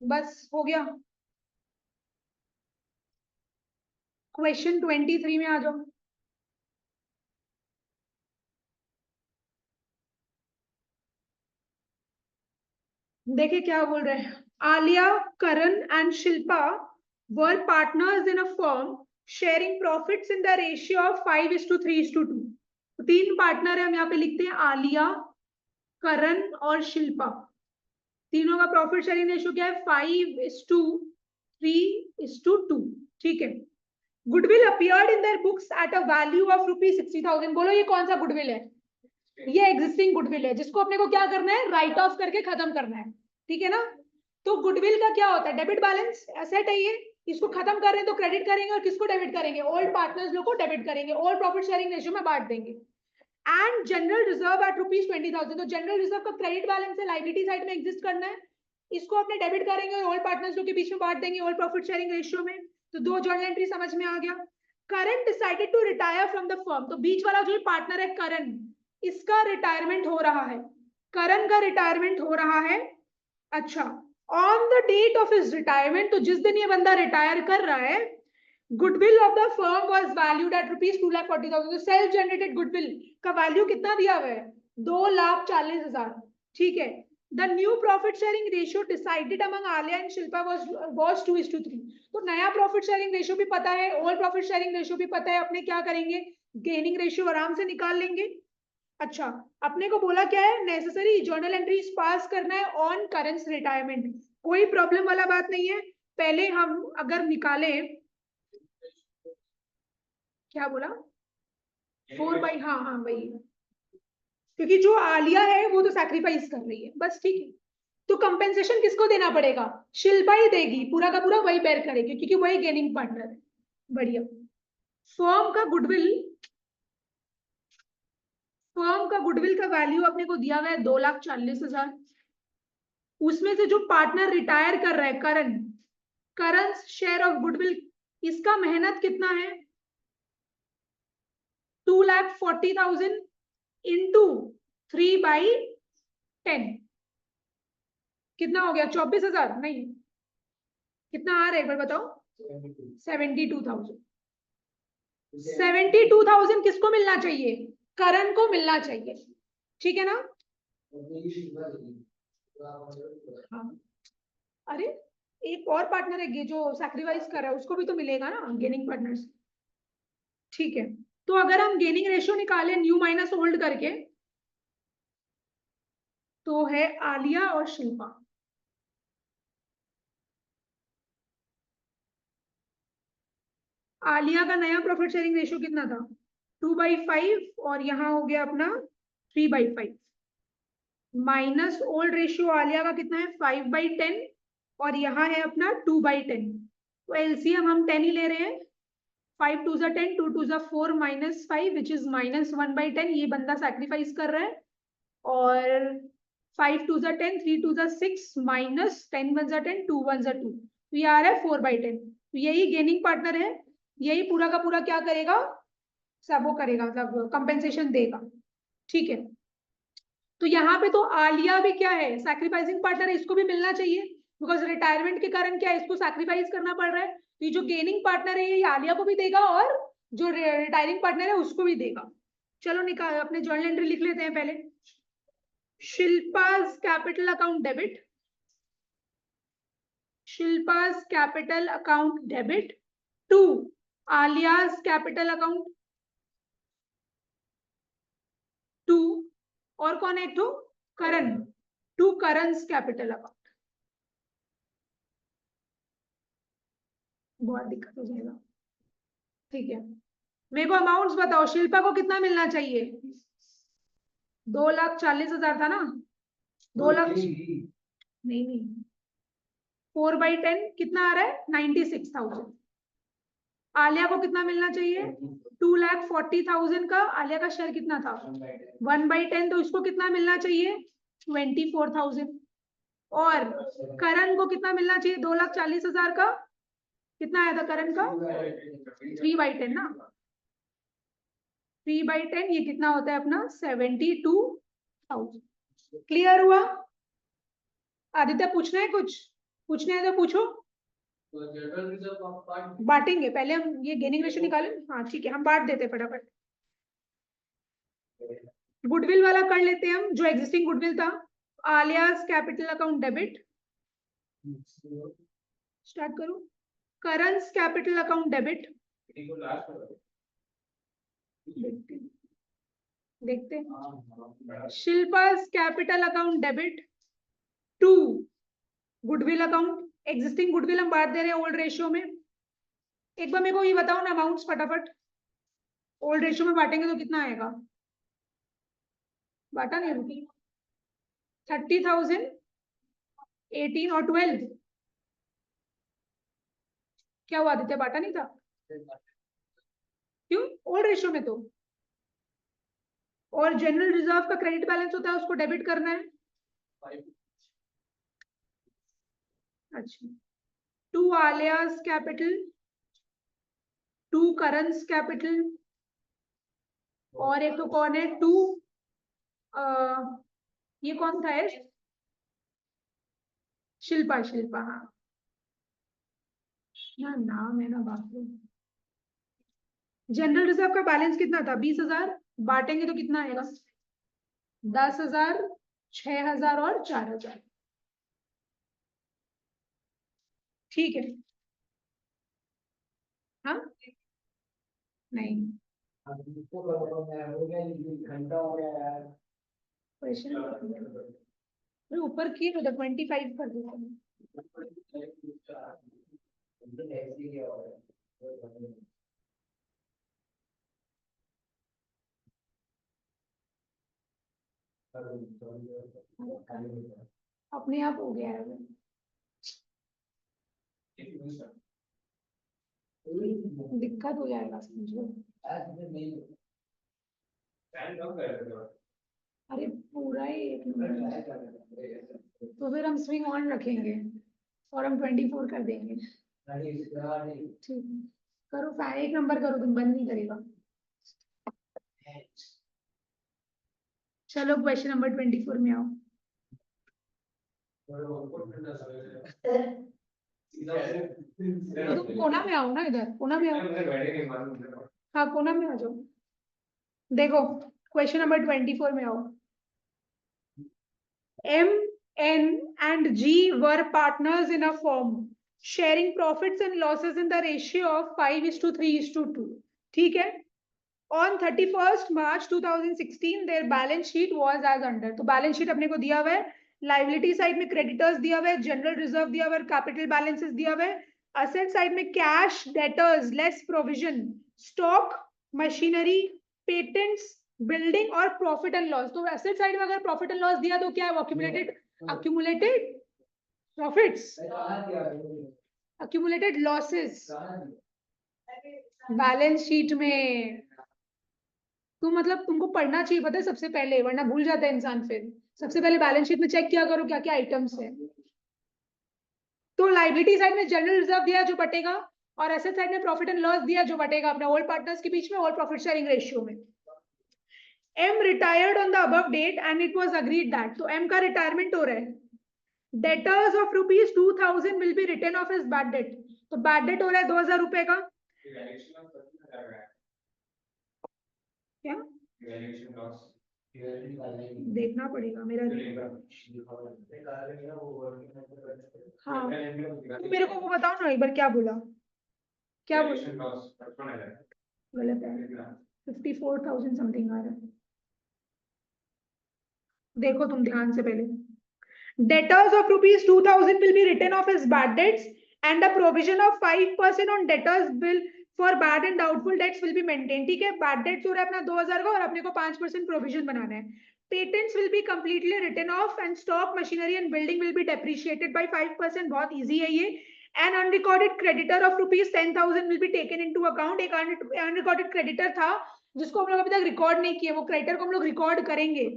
बस हो गया। क्वेश्चन 23 में आ जाओ। देखिए क्या बोल रहे हैं, Alia, Karan and Shilpa were partners in a firm sharing profits in the ratio of 5:3:2। तो 3 पार्टनर है, हम यहाँ पे लिखते हैं आलिया, करण और शिल्पा। तीनों का प्रॉफिट शेयरिंग रेशियो क्या है, 5:3:2। ठीक है, goodwill appeared in their books at a value of ₹60,000। बोलो ये कौन सा गुडविल है, ये एग्जिस्टिंग गुडविल है, जिसको अपने को क्या करना है, राइट ऑफ करके खत्म करना है। ठीक है ना, तो गुडविल का क्या होता है, डेबिट बैलेंस एसेट है ये, इसको खत्म कर रहे हैं तो क्रेडिट करेंगे और किसको डेबिट करेंगे, ओल्ड पार्टनर्स लोग को डेबिट करेंगे, ओल्ड प्रॉफिट शेयरिंग रेशियो में बांट देंगे। एंड जनरल रिजर्व एट ₹20,000, तो जनरल रिजर्व का क्रेडिट बैलेंस है, लाइबिलिटी साइड में एग्जिस्ट करना है, इसको अपने डेबिट करेंगे और ओल्ड पार्टनर्स लोग के बीच में बांट देंगे ओल्ड प्रॉफिट शेयरिंग रेशियो में। तो दो जर्नल एंट्री समझ में आ गया। Karan decided to retire from the firm, तो बीच वाला जो पार्टनर है करण, इसका रिटायरमेंट हो रहा है, करण का रिटायरमेंट हो रहा है। अच्छा, on the date of his retirement, तो जिस दिन ये बंदा रिटायर कर रहा है, goodwill of the firm was valued at ₹2,40,000, तो सेल्फ जनरेटेड गुडविल का वैल्यू कितना दिया हुआ है, 2,40,000। ठीक है, the new profit sharing ratio decided among Alia and Shilpa was 2:3। तो नया प्रॉफिट शेयरिंग रेशियो भी पता है, ओल्ड प्रॉफिट शेयरिंग रेशियो भी पता है, अपने क्या करेंगे, गेनिंग रेशियो आराम से निकाल लेंगे। अच्छा, अपने को बोला क्या है, नेसेसरी जर्नल एंट्रीज पास करना है ऑन करेंट्स रिटायरमेंट, कोई प्रॉब्लम वाला बात नहीं है। पहले हम अगर निकाले, क्या बोला, 4/, हाँ हाँ वही, क्योंकि जो आलिया है वो तो सैक्रिफाइस कर रही है बस, ठीक है। तो कंपेंसेशन किसको देना पड़ेगा, शिल्पा ही देगी, पूरा का पूरा वही बेयर करेगी क्योंकि वही गेनिंग पार्टनर है। बढ़िया। फर्म का गुडविल, फर्म का गुडविल का वैल्यू अपने को दिया हुआ है 2,40,000। उसमें से जो पार्टनर रिटायर कर रहा है करण, करण शेयर ऑफ गुडविल, इसका मेहनत कितना है, 2,40,000 इंटू 3/10, कितना हो गया, 24,000, नहीं कितना आ रहा है एक बार बताओ, 72,000। 72,000 किसको मिलना चाहिए, करण को मिलना चाहिए, ठीक है ना। हाँ, अरे एक और पार्टनर है जो सैक्रिफाइस कर रहा है, उसको भी तो मिलेगा ना गेनिंग पार्टनर्स। ठीक है, तो अगर हम गेनिंग रेशियो निकालें न्यू माइनस ओल्ड करके, तो है आलिया और शिल्पा। आलिया का नया प्रॉफिट शेयरिंग रेशियो कितना था, 2/5, और यहाँ हो गया अपना 3/5, माइनस ओल्ड रेशियो आलिया का कितना है 5/10, और यहाँ है अपना 2/10। तो एलसीएम हम 10 ही ले रहे हैं, 5 2 जा 10, 2 2 जा 4, -5 विच इज -1/10, ये बंदा सैक्रिफाइस कर रहा है। और 5 2 जा 10, 3 2 जा 6, -10 1 जा 10, 2 1 जा 2, तो ये आ रहा है 4/10। तो यही गेनिंग पार्टनर है, यही पूरा का पूरा क्या करेगा, सब वो करेगा, मतलब कंपेंसेशन देगा। ठीक है, तो यहाँ पे तो आलिया भी क्या है, सैक्रिफाइसिंग पार्टनर है, इसको भी मिलना चाहिए, बिकॉज रिटायरमेंट के कारण क्या है, इसको सैक्रिफाइस करना पड़ रहा है। तो ये जो गेनिंग पार्टनर है ये आलिया को भी देगा और जो रिटायरिंग पार्टनर है उसको भी देगा। चलो निकाल, अपने जर्नल एंट्री लिख लेते हैं पहले। Shilpa's capital account debit, Shilpa's capital account debit to Alia's capital account, to, और कौन है एक तो Karan, to Karan's capital account. बहुत दिक्कत हो जाएगा। ठीक है, मेरे को अमाउंट्स बताओ, शिल्पा को कितना मिलना चाहिए, 2,40,000 था ना, 2 लाख, नहीं नहीं, 4/10 कितना आ रहा है, 96,000। आलिया को कितना मिलना चाहिए, 2,40,000 का, आलिया का शेयर कितना था 1/10, तो इसको कितना मिलना चाहिए 24,000। और करण को कितना मिलना चाहिए 2,40,000 का, कितना आया था करण का 3/10 ना, 3/10 ये कितना होता है अपना 72,000। क्लियर हुआ, आदित्य पूछना है कुछ, पूछना है तो पूछो। बांटेंगे पहले हम, ये गेनिंग रेशियो निकालें, हाँ ठीक है हम बांट देते फटाफट। गुडविल वाला कर लेते हैं हम, जो एग्जिस्टिंग गुडविल था, Alia's capital account debit, start करो, करंस कैपिटल अकाउंट डेबिट, देखते हैं, Shilpa's capital account debit to goodwill account, existing goodwill हम बांट दे रहे हैं ओल्ड रेशियो में। एक बार मेरे को ये बताओ ना अमाउंट्स फटाफट, ओल्ड रेशियो में बांटेंगे तो कितना आएगा, बांटा नहीं रुकी, 30,000, 18 और 12, क्या हुआ आदित्य, बांटा नहीं था? क्यों? ओल्ड रेशियो में तो। और जनरल रिजर्व का क्रेडिट बैलेंस होता है, उसको डेबिट करना है। अच्छा, to Alia's capital, to Karan's capital, और एक तो कौन है, टू ये कौन था है? शिल्पा, शिल्पा, हाँ ना, नाम है ना बापू। जनरल रिजर्व का बैलेंस कितना था? 20,000। बांटेंगे तो कितना आएगा? 10,000, 6,000 और 4,000। ठीक है। हाँ, नहीं, क्वेश्चन ऊपर किए तो 25 कर देता हूँ। अपने आप हो गया है। दिक्कत हो जाएगा समझो। अरे पूरा ही एक नंबर, तो फिर हम स्विंग ऑन रखेंगे और हम 24 कर देंगे। ठीक, करो फैन एक नंबर करो, तुम बंद नहीं करेगा। चलो क्वेश्चन नंबर 24 में आओ। तो तुम कोना में आओ ना, इधर कोना में आओ। हाँ कोना में आ जाओ। देखो क्वेश्चन नंबर 24 में आओ। M, N and G were partners in a firm, sharing profits and losses in the ratio of 5:3:2. ठीक है। On 31st March 2016, their balance sheet was as under. तो बैलेंस शीट अपने को दिया हुआ है, लाइबिलिटी साइड में क्रेडिटर्स दिया हुआ है, जनरल रिजर्व दिया हुआ है, कैपिटल बैलेंसेस दिया हुआ है, असेट साइड में cash, debtors less provision, stock, machinery, patents, building और प्रॉफिट एंड लॉस। तो एसेट साइड में अगर प्रॉफिट एंड लॉस दिया तो क्या है? Accumulated profits, accumulated losses balance sheet में। तो मतलब तुमको पढ़ना चाहिए, पता है सबसे पहले, वरना भूल जाता है इंसान। फिर सबसे पहले बैलेंस शीट में चेक किया करो क्या क्या आइटम्स है। तो लाइबिलिटी साइड में जनरल रिजर्व दिया जो बटेगा, और एसेट साइड में प्रॉफिट एंड लॉस दिया जो बटेगा अपने ओल्ड पार्टनर्स के बीच में, और प्रॉफिट शेयरिंग रेशियो में। M retired on the above date and it was agreed that, तो M का रिटायरमेंट हो रहा है। Debtors of ₹2,000 will be written off as bad debt, तो बैड डेट हो रहा है 2,000 रुपए का। क्या देखना पड़ेगा मेरा। हाँ तो मेरे को वो बताओ ना एक बार, क्या बोला? क्या बोला? गलत है, 54,000 समथिंग आ रहा है। देखो तुम ध्यान से पहले, debtors of ₹2,000 will be written off as bad debts and a provision of 5% on debtors bill for bad and doubtful debts will be maintained. ठीक है, bad debts हो रहा है अपना 2,000 का, और अपने को 5% provision बनाना है। Patents will be completely written off and stock, machinery and building will be depreciated by 5%. बहुत easy है ये। An unrecorded creditor of ₹10,000 will be taken into account. एक unrecorded creditor था जिसको हम लोग अभी तक रिकॉर्ड नहीं किए, वो क्रेडिटर को हम लोग रिकॉर्ड करेंगे।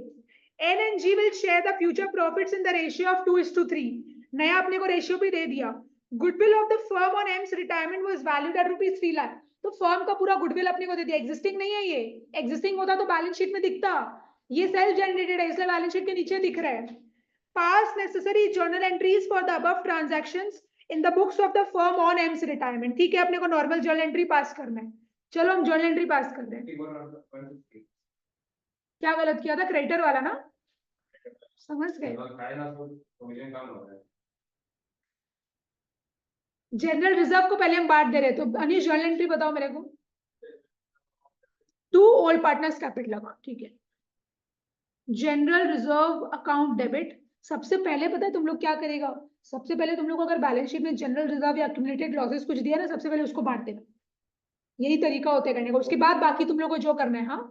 N and G will share the future profits in the ratio of 2:3. नया अपने को रेशियो भी दे दिया। Goodwill of the firm on M's retirement was valued eight ₹3 lakh. तो फर्म का पूरा गुडविल अपने को दे दिया। एग्जिस्टिंग नहीं है ये, एग्जिस्टिंग होता तो बैलेंस शीट में दिखता, ये सेल्फ जनरेटेड है इसलिए बैलेंस शीट के नीचे दिख रहा है। पास necessary journal entries for the above transactions in the books of the firm on M's retirement. ठीक है, अपने को नॉर्मल जर्नल एंट्री पास करना है। चलो हम जर्नल एंट्री पास कर रहे हैं। क्या गलत किया था? क्रेडिटर वाला ना, समझ गए? जनरल रिजर्व को पहले हम बांट दे रहे, तो अनिश जर्नल एंट्री बताओ मेरे को। To old partners capital account, ठीक है। जनरल रिजर्व अकाउंट डेबिट, सबसे पहले पता है तुम लोग क्या करेगा? सबसे पहले तुम लोग अगर बैलेंस शीट में जनरल रिजर्व या एक्यूमुलेटेड लॉसेस कुछ दिया ना, सबसे पहले उसको बांट देना। यही तरीका होता है करने का, उसके बाद बाकी तुम लोग को जो करना है। हाँ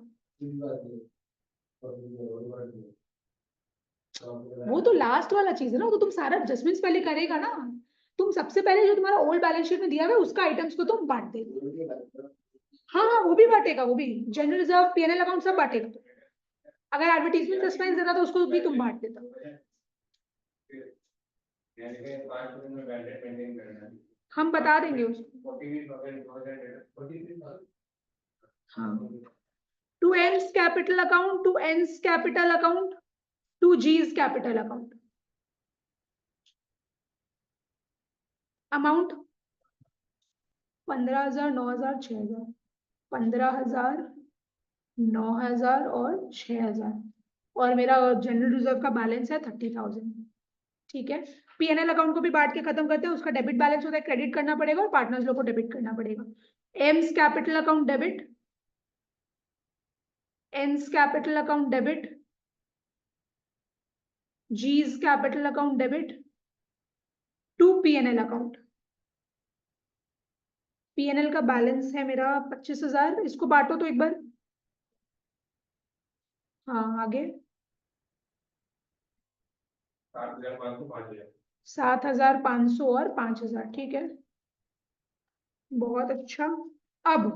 वो तो लास्ट वाला चीज है ना, तो तुम सारा एडजस्टमेंट्स पहले करेगा ना, तुम सबसे पहले जो तुम्हारा ओल्ड बैलेंस शीट में दिया हुआ है उसका आइटम्स को तुम बांट दे। हाँ हाँ, वो भी बांटेगा, वो भी जनरल रिजर्व पीएनएल अकाउंट सब बांटेगा। अगर एडवर्टीजमेंट सस्पेंस देता तो उसको भी तुम बांट देता। हम बता देंगे उसको। हाँ, to N's capital account, to N's capital account, to G's capital account. Amount 15,000, 9,000, 6,000, 15,000, 9,000 और 6,000, और मेरा जनरल रिजर्व का बैलेंस है 30,000। ठीक है, पीएनएल अकाउंट को भी बांट के खत्म करते हैं। उसका डेबिट बैलेंस होता है, क्रेडिट करना पड़ेगा और पार्टनर्स लोग को डेबिट करना पड़ेगा। M's capital account debit, N's capital account debit, G's capital account debit, to PNL account. PNL का बैलेंस है मेरा 25,000, इसको बांटो तो एक बार। हाँ आगे 7,500 और 5,000। ठीक है, बहुत अच्छा। अब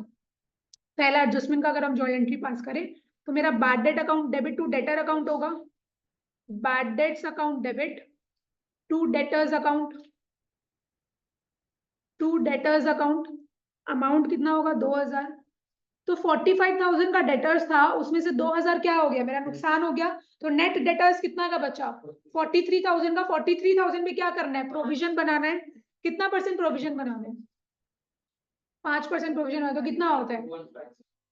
पहला एडजस्टमेंट का अगर हम जॉइंट एंट्री पास करें तो मेरा bad debt account debit to debtor account होगा, bad debts account debit to debtors account, to debtors account. Amount कितना होगा 2,000। तो 45,000 का डेटर्स था, उसमें से 2,000 क्या हो गया, मेरा नुकसान हो गया। तो नेट डेटर्स कितना का बचा 43,000 का। 43,000 में क्या करना है, प्रोविजन बनाना है। कितना परसेंट प्रोविजन बनाना है, 5% प्रोविजन है तो कितना होता है।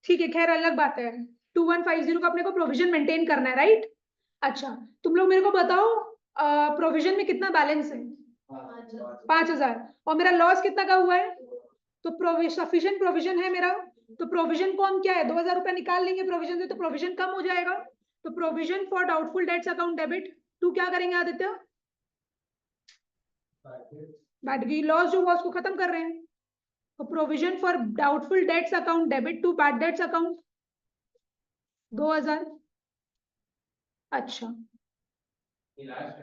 ठीक है, खैर अलग बात है। 2150 का अपने को प्रोविजन मेंटेन करना है, राइट। अच्छा, तुम लोग मेरे को बताओ प्रोविजन में कितना बैलेंस है 5,000, और मेरा लॉस कितना का हुआ है। तो सफिशिएंट प्रोविजन है मेरा। तो प्रोविजन को हम क्या है 2,000 रुपया निकाल लेंगे प्रोविजन से, तो प्रोविजन कम हो जाएगा। तो provision for doubtful debts account debit to क्या करेंगे आदित्य, बैड गई लॉस जो हुआ उसको खत्म कर रहे हैं। तो provision for doubtful debts account debit to bad debts account 2,000। अच्छा, अच्छा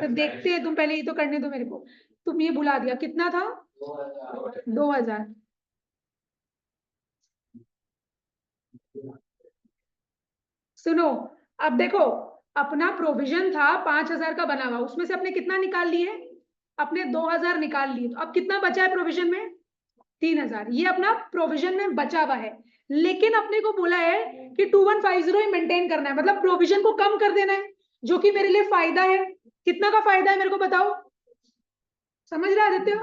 देखते हैं, तुम पहले ये तो करने दो मेरे को। तुम ये भुला दिया, कितना था 2,000। सुनो, अब देखो, अपना प्रोविजन था 5,000 का बना हुआ, उसमें से अपने कितना निकाल लिए, अपने 2,000 निकाल लिए। तो अब कितना बचा है प्रोविजन में 3,000। ये अपना प्रोविजन में बचा हुआ है, लेकिन अपने को बोला है कि 2150 ही मेंटेन करना है, मतलब प्रोविजन को कम कर देना है, जो कि मेरे लिए फायदा है। कितना का फायदा है मेरे को बताओ, समझ रहे आदित्य।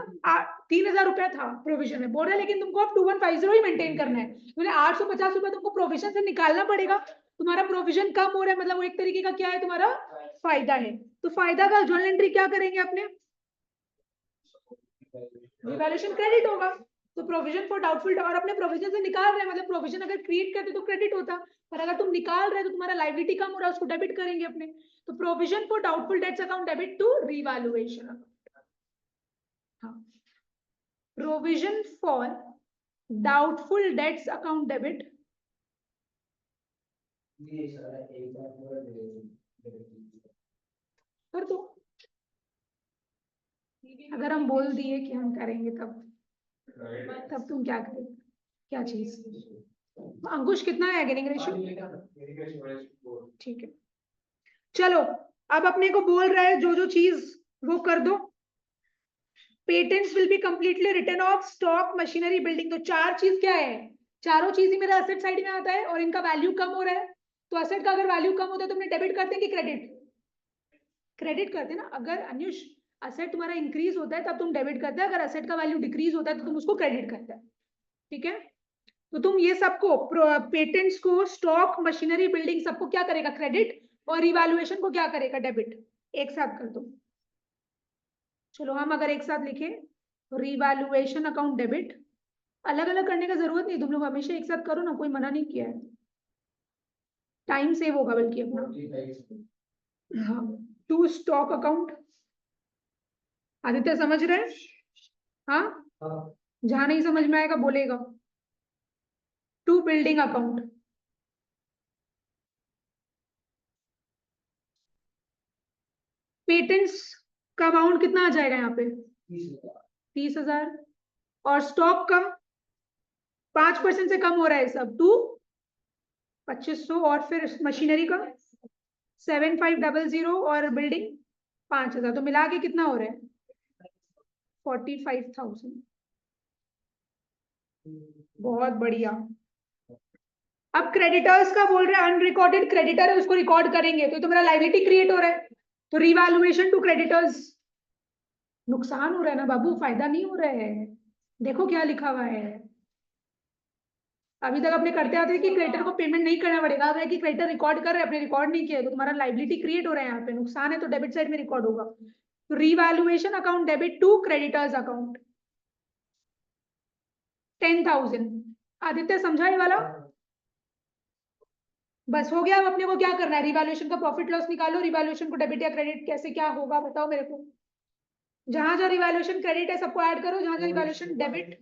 3,000 रुपया था प्रोविजन में, बोल रहे लेकिन तुमको अब 2150 ही मेंटेन करना है। मैंने 850 रुपया तुमको प्रोविजन से निकालना पड़ेगा। तुम्हारा प्रोविजन कम हो रहा है, मतलब वो एक तरीके का क्या है, तुम्हारा फायदा है। तो फायदा का जर्नल एंट्री क्या करेंगे अपने, रिवैल्यूएशन क्रेडिट होगा। तो प्रोविजन फॉर डाउटफुल, और अपने प्रोविजन से निकाल रहे हैं, मतलब प्रोविजन अगर क्रिएट करते तो क्रेडिट होता, पर अगर तुम निकाल रहे हो तो तुम्हारा लायबिलिटी कम हो रहा है, उसको डेबिट करेंगे अपने। तो provision for doubtful debts account debit to revaluation account. हाँ, provision for doubtful debts account debit कर दो। अगर हम बोल दिए कि हम करेंगे तब तुम क्या करोगे, क्या चीज। अंकुश कितना है गेनिंग रेशियो, ठीक है। चलो, अब अपने को बोल रहा है जो जो चीज वो कर दो। Patents will be completely return of, stock, machinery, building. तो चार चीज क्या है, चारों चीज ही मेरा एसेट साइड में आता है, और इनका वैल्यू कम हो रहा है। तो एसेट का अगर वैल्यू कम होता है तो हमने डेबिट करते हैं कि क्रेडिट, क्रेडिट करते हैं ना। अगर अनुष एसेट तुम्हारा इंक्रीज होता है तब तुम डेबिट करते हैं, अगर एसेट का वैल्यू डिक्रीज होता है तो तुम उसको क्रेडिट करते हैं। ठीक है, तो तुम ये सबको, पेटेंट्स को, स्टॉक, मशीनरी, बिल्डिंग, सबको क्या करेगा क्रेडिट, और रिवैल्यूएशन को क्या करेगा डेबिट। एक साथ कर दो। चलो हम अगर एक साथ लिखे, रिवैल्यूएशन अकाउंट डेबिट, अलग अलग करने का जरूरत नहीं, तुम लोग हमेशा एक साथ करो ना, कोई मना नहीं किया है, टाइम सेव होगा बल्कि अपना। हाँ, टू स्टॉक अकाउंट, आदित्य समझ रहे हैं। हाँ, जहां नहीं समझ में आएगा बोलेगा। टू बिल्डिंग अकाउंट, पेटेंट्स का अमाउंट कितना आ जाएगा यहाँ पे? 30,000। और स्टॉक का 5% से कम हो रहा है सब, 2500। और फिर मशीनरी का 7500 और बिल्डिंग 5000। तो मिला के कितना हो रहा है? 45,000। बहुत बढ़िया। अब क्रेडिटर्स का बोल रहे हैं, अनरिकॉर्डेड क्रेडिटर है, उसको रिकॉर्ड करेंगे तो मेरा लायबिलिटी क्रिएट हो रहा है। तो रिवैल्यूएशन टू क्रेडिटर्स, नुकसान हो रहा है ना बाबू, फायदा नहीं हो रहा है। देखो क्या लिखा हुआ है। अभी तक अपने करते आते कि क्रेडिटर को पेमेंट नहीं करना पड़ेगा, अब है कि क्रेडिटर रिकॉर्ड कर रहे हैं, अपने रिकॉर्ड नहीं किया तो तुम्हारा लायबिलिटी क्रिएट हो रहा है, यहाँ पे नुकसान है तो डेबिट साइड में रिकॉर्ड होगा। तो revaluation account debit to creditors account 10,000। Aditya समझा ये वाला? बस हो गया। अब अपने को क्या करना है? रिवैल्यूएशन का प्रॉफिट लॉस निकालो, रिवैल्यूएशन को डेबिट या क्रेडिट कैसे क्या होगा बताओ मेरे को। जहां जहां रिवैल्यूएशन क्रेडिट है सबको ऐड करो, जहां जहां रिवैल्यूएशन डेबिट।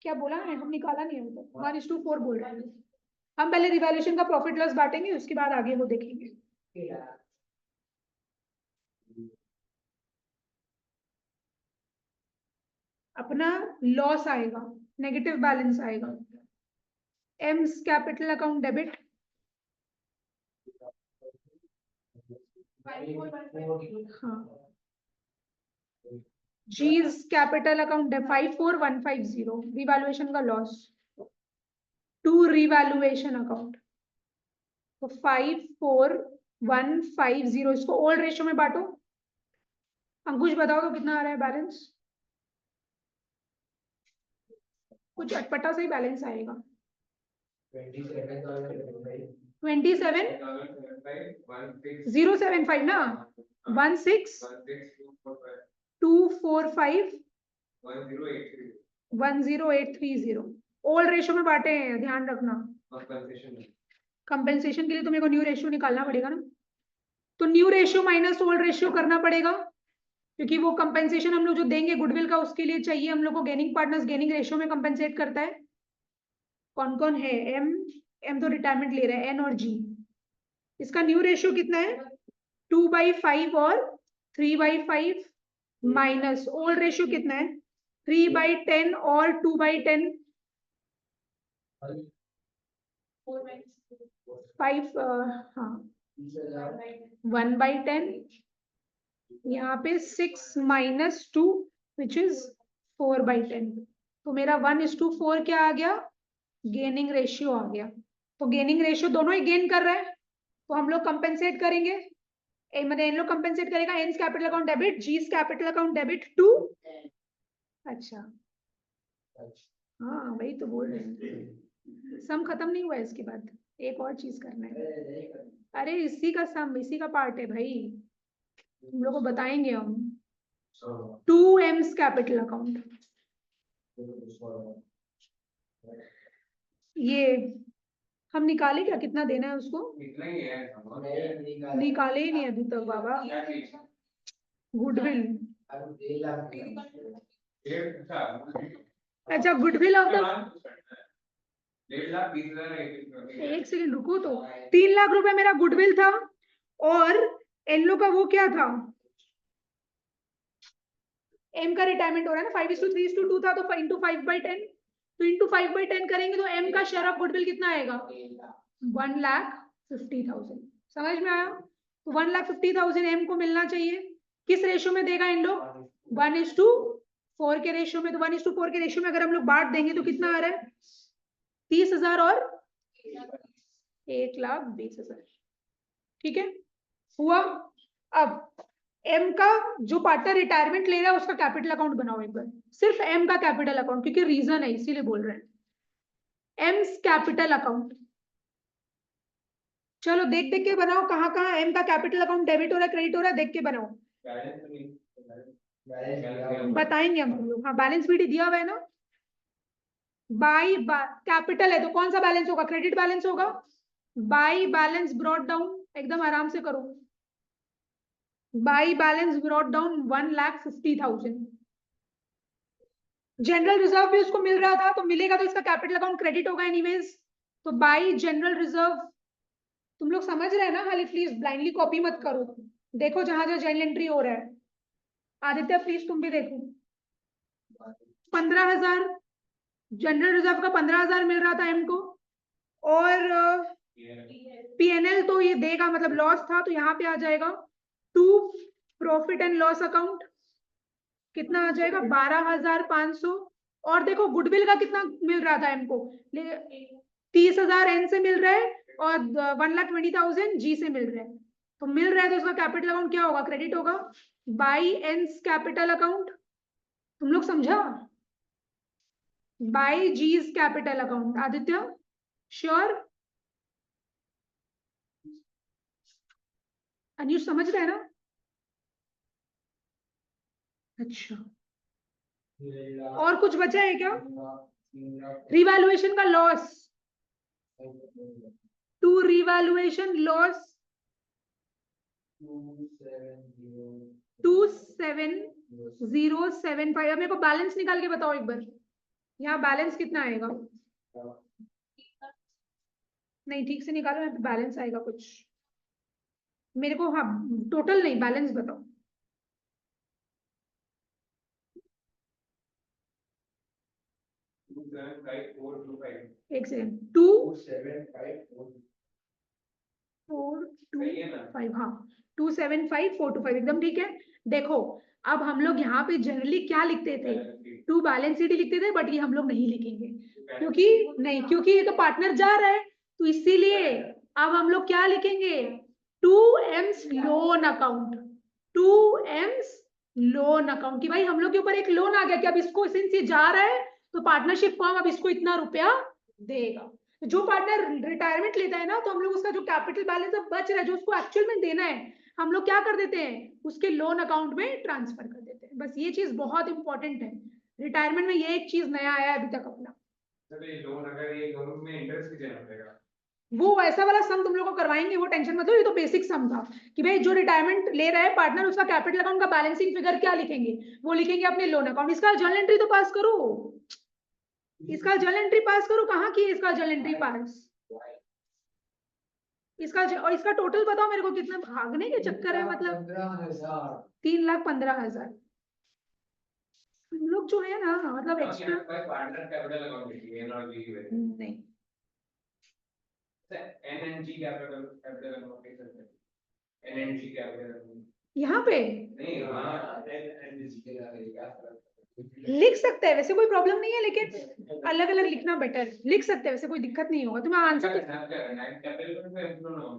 क्या बोला है? हम निकाला नहीं है, मतलब 1:4 बोल रहे हैं हम। पहले रिवैल्यूएशन का प्रॉफिट लॉस बांटेंगे, उसके बाद आगे वो देखेंगे। अपना लॉस आएगा, नेगेटिव बैलेंस आएगा। एम्स कैपिटल अकाउंट डेबिट, हाँ। जीज कैपिटल अकाउंट 54150, रिवैल्यूएशन का लॉस टू रिवैल्यूएशन अकाउंट। तो 54150, इसको ओल्ड रेशियो में बांटो। अंकुश बताओ तो कितना आ रहा है बैलेंस? कुछ अटपटा सा ही बैलेंस आएगा। 27075 ना, 162451083 ओल्ड रेशियो में बांटे हैं, ध्यान रखना। कंपेंसेशन के लिए तुम्हें को न्यू रेशियो निकालना पड़ेगा ना, तो new ratio minus old ratio करना पड़ेगा, क्योंकि वो कंपेंसेशन हम लोग जो देंगे गुडविल का उसके लिए चाहिए हम लोग को। गेनिंग पार्टनर्स गेनिंग रेशियो में कंपेंसेट करता है। कौन कौन है? एम तो रिटायरमेंट ले रहे हैं, एन और जी। इसका न्यू रेशियो कितना है? 2/5 और 3/5 माइनस ओल्ड रेशियो कितना है? 3/10 और 2/10। 5 हाँ 1/10। यहाँ पे 6 माइनस 2 विच इज 4/10। तो मेरा 1:4 क्या आ गया? गेनिंग रेशियो आ गया। तो गेनिंग रेशियो दोनों ही गेन कर रहे हैं, तो हम लोग कंपेंसेट करेंगे। मतलब इन लोग कंपेंसेट करेगा एन्स कैपिटल अकाउंट डेबिट, जीस कैपिटल अकाउंट डेबिट टू। अच्छा हाँ वही तो बोल रहे हैं, सम खत्म नहीं हुआ है, इसके बाद एक और चीज करना है। अरे इसी का सम, इसी का पार्ट है भाई, तुम लोग को बताएंगे हम। 2 एम्स कैपिटल अकाउंट, ये हम निकाले क्या? कितना देना है उसको? निकाले ही नहीं अभी तक बाबा। गुडविल, अच्छा गुडविल ऑफ द, 1 सेकेंड रुको तो। 3 लाख रुपए मेरा गुडविल था, और इन लोग का वो क्या था? एम का रिटायरमेंट हो रहा है ना, 5:3:2 था, तो इंटू 5/10। तो इंटू 5/10 करेंगे तो एम का शेयर ऑफ गुडविल कितना आएगा? 1,50,000। समझ में आया? तो 1,50,000 एम को मिलना चाहिए। किस रेशियो में देगा इन लोग? 1:4 के रेशियो में। तो 1:4 के रेशियो में अगर हम लोग बांट देंगे तो कितना आ रहा है? 30,000 और 1,20,000। ठीक है, हुआ। अब एम का जो पार्टनर रिटायरमेंट ले रहा है उसका कैपिटल अकाउंट बनाओ एक बार, सिर्फ एम का कैपिटल अकाउंट, क्योंकि रीजन है इसीलिए बोल रहे हैं। एम्स कैपिटल अकाउंट, चलो देख देख के बनाओ, कहाँ कहाँ एम का कैपिटल अकाउंट डेबिट हो रहा है क्रेडिट हो रहा है, देख के बनाओ। बताएंगे हम लोग, हाँ बैलेंस शीट दिया हुआ है ना। बाई कैपिटल है तो कौन सा बैलेंस होगा? क्रेडिट बैलेंस होगा। बाई बैलेंस ब्रॉट डाउन, एकदम आराम से करो। By balance brought down 1,50,000। General reserve भी उसको मिल रहा था, तो मिलेगा तो इसका कैपिटल अकाउंट क्रेडिट होगा एनीवेज। तो बाई जनरल रिजर्व, तुम लोग समझ रहे हैं ना, खाली प्लीज ब्लाइंडली कॉपी मत करो, देखो जहां जहां जर्नल एंट्री हो रहा है। आदित्य प्लीज तुम भी देखो, 15,000 जनरल रिजर्व का 15,000 मिल रहा था इनको, और पीएनएल तो ये देगा, मतलब लॉस था तो यहाँ पे आ जाएगा to profit and loss account, कितना आ जाएगा 12,500। और देखो गुडविल का कितना मिल रहा था इनको, 30,000 एन से मिल रहा है और 1,20,000 जी से मिल रहा है, तो मिल रहा है तो उसका कैपिटल अकाउंट क्या होगा, क्रेडिट होगा बाई एन्स कैपिटल अकाउंट। तुम लोग समझा, by G's capital account. Aditya sure, Anish समझ रहे हैं ना? अच्छा, और कुछ बचा है क्या? रिवैल्यूएशन का लॉस, टू रिवैल्यूएशन लॉस 27,075। अब मेरे को बैलेंस निकाल के बताओ एक बार, यहाँ बैलेंस कितना आएगा? नहीं ठीक से निकालो, यहाँ पे बैलेंस आएगा कुछ मेरे को, हाँ टोटल नहीं बैलेंस बताओ। एक सेकेंड, 2,7,5,4,2,5, हाँ 2,7,5,4,2,5 एकदम ठीक है। देखो अब हम लोग यहाँ पे जनरली क्या लिखते थे, टू बैलेंस शीट लिखते थे, बट ये हम लोग नहीं लिखेंगे क्योंकि ये तो पार्टनर जा रहा है, तो इसीलिए अब हम लोग क्या लिखेंगे, to M's loan account, to M's loan account, कि भाई हम लोग के ऊपर एक लोन आ गया कि अब इसको सिंस ये जा रहा है तो पार्टनरशिप फॉर्म अब इसको इतना रुपया देगा। जो पार्टनर रिटायरमेंट लेता है ना, तो हम लोग उसका जो कैपिटल बैलेंस अब बच रहा है जो उसको एक्चुअल में देना है, हम लोग क्या कर देते हैं, उसके लोन अकाउंट में ट्रांसफर कर देते हैं। बस ये चीज बहुत इंपॉर्टेंट है, रिटायरमेंट में ये एक चीज नया आया है अभी तक अपना। लोन अगर ये लोन में इंटरेस्ट भी देना पड़ेगा, वो ऐसा वाला सम तुम लोग को करवाएंगे, वो टेंशन मत लो, ये तो बेसिक सम था कि भाई जो रिटायरमेंट ले रहा है पार्टनर, उसका कैपिटल अकाउंट का बैलेंसिंग फिगर क्या लिखेंगे, वो लिखेंगे अपने लोन अकाउंट। इसका जर्नल एंट्री तो पास करो, इसका जर्नल एंट्री पास करो, कहाँ की है इसका जर्नल एंट्री पास, और इसका टोटल बताओ मेरे को कितना, भागने के चक्कर है मतलब 3,15,000। तुम लोग जो है ना मतलब एक्स्ट्रा पार्टनर कैपिटल अकाउंट नहीं, एनएनजी कैपिटल अकाउंट एनएनजी कैपिटल यहाँ पे नहीं, हाँ लिख सकते हैं, वैसे कोई प्रॉब्लम नहीं है, लेकिन अलग अलग लिखना बेटर, लिख सकते हैं वैसे कोई दिक्कत नहीं होगा तुम्हें आंसर।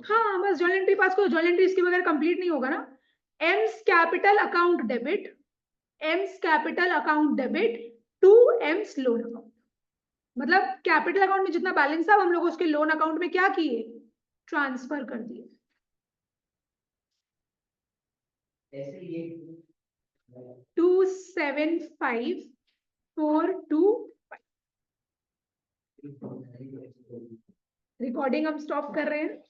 हाँ बस जर्नल एंट्री पास करो, जर्नल एंट्री इसके बगैर कंप्लीट नहीं होगा ना। M's capital account debit, M's capital account debit to M's loan account, मतलब कैपिटल अकाउंट में जितना बैलेंस था हम लोग उसके लोन अकाउंट में क्या किए, ट्रांसफर कर दिए। 2,7,5,4,2,5 रिकॉर्डिंग हम स्टॉप कर रहे हैं।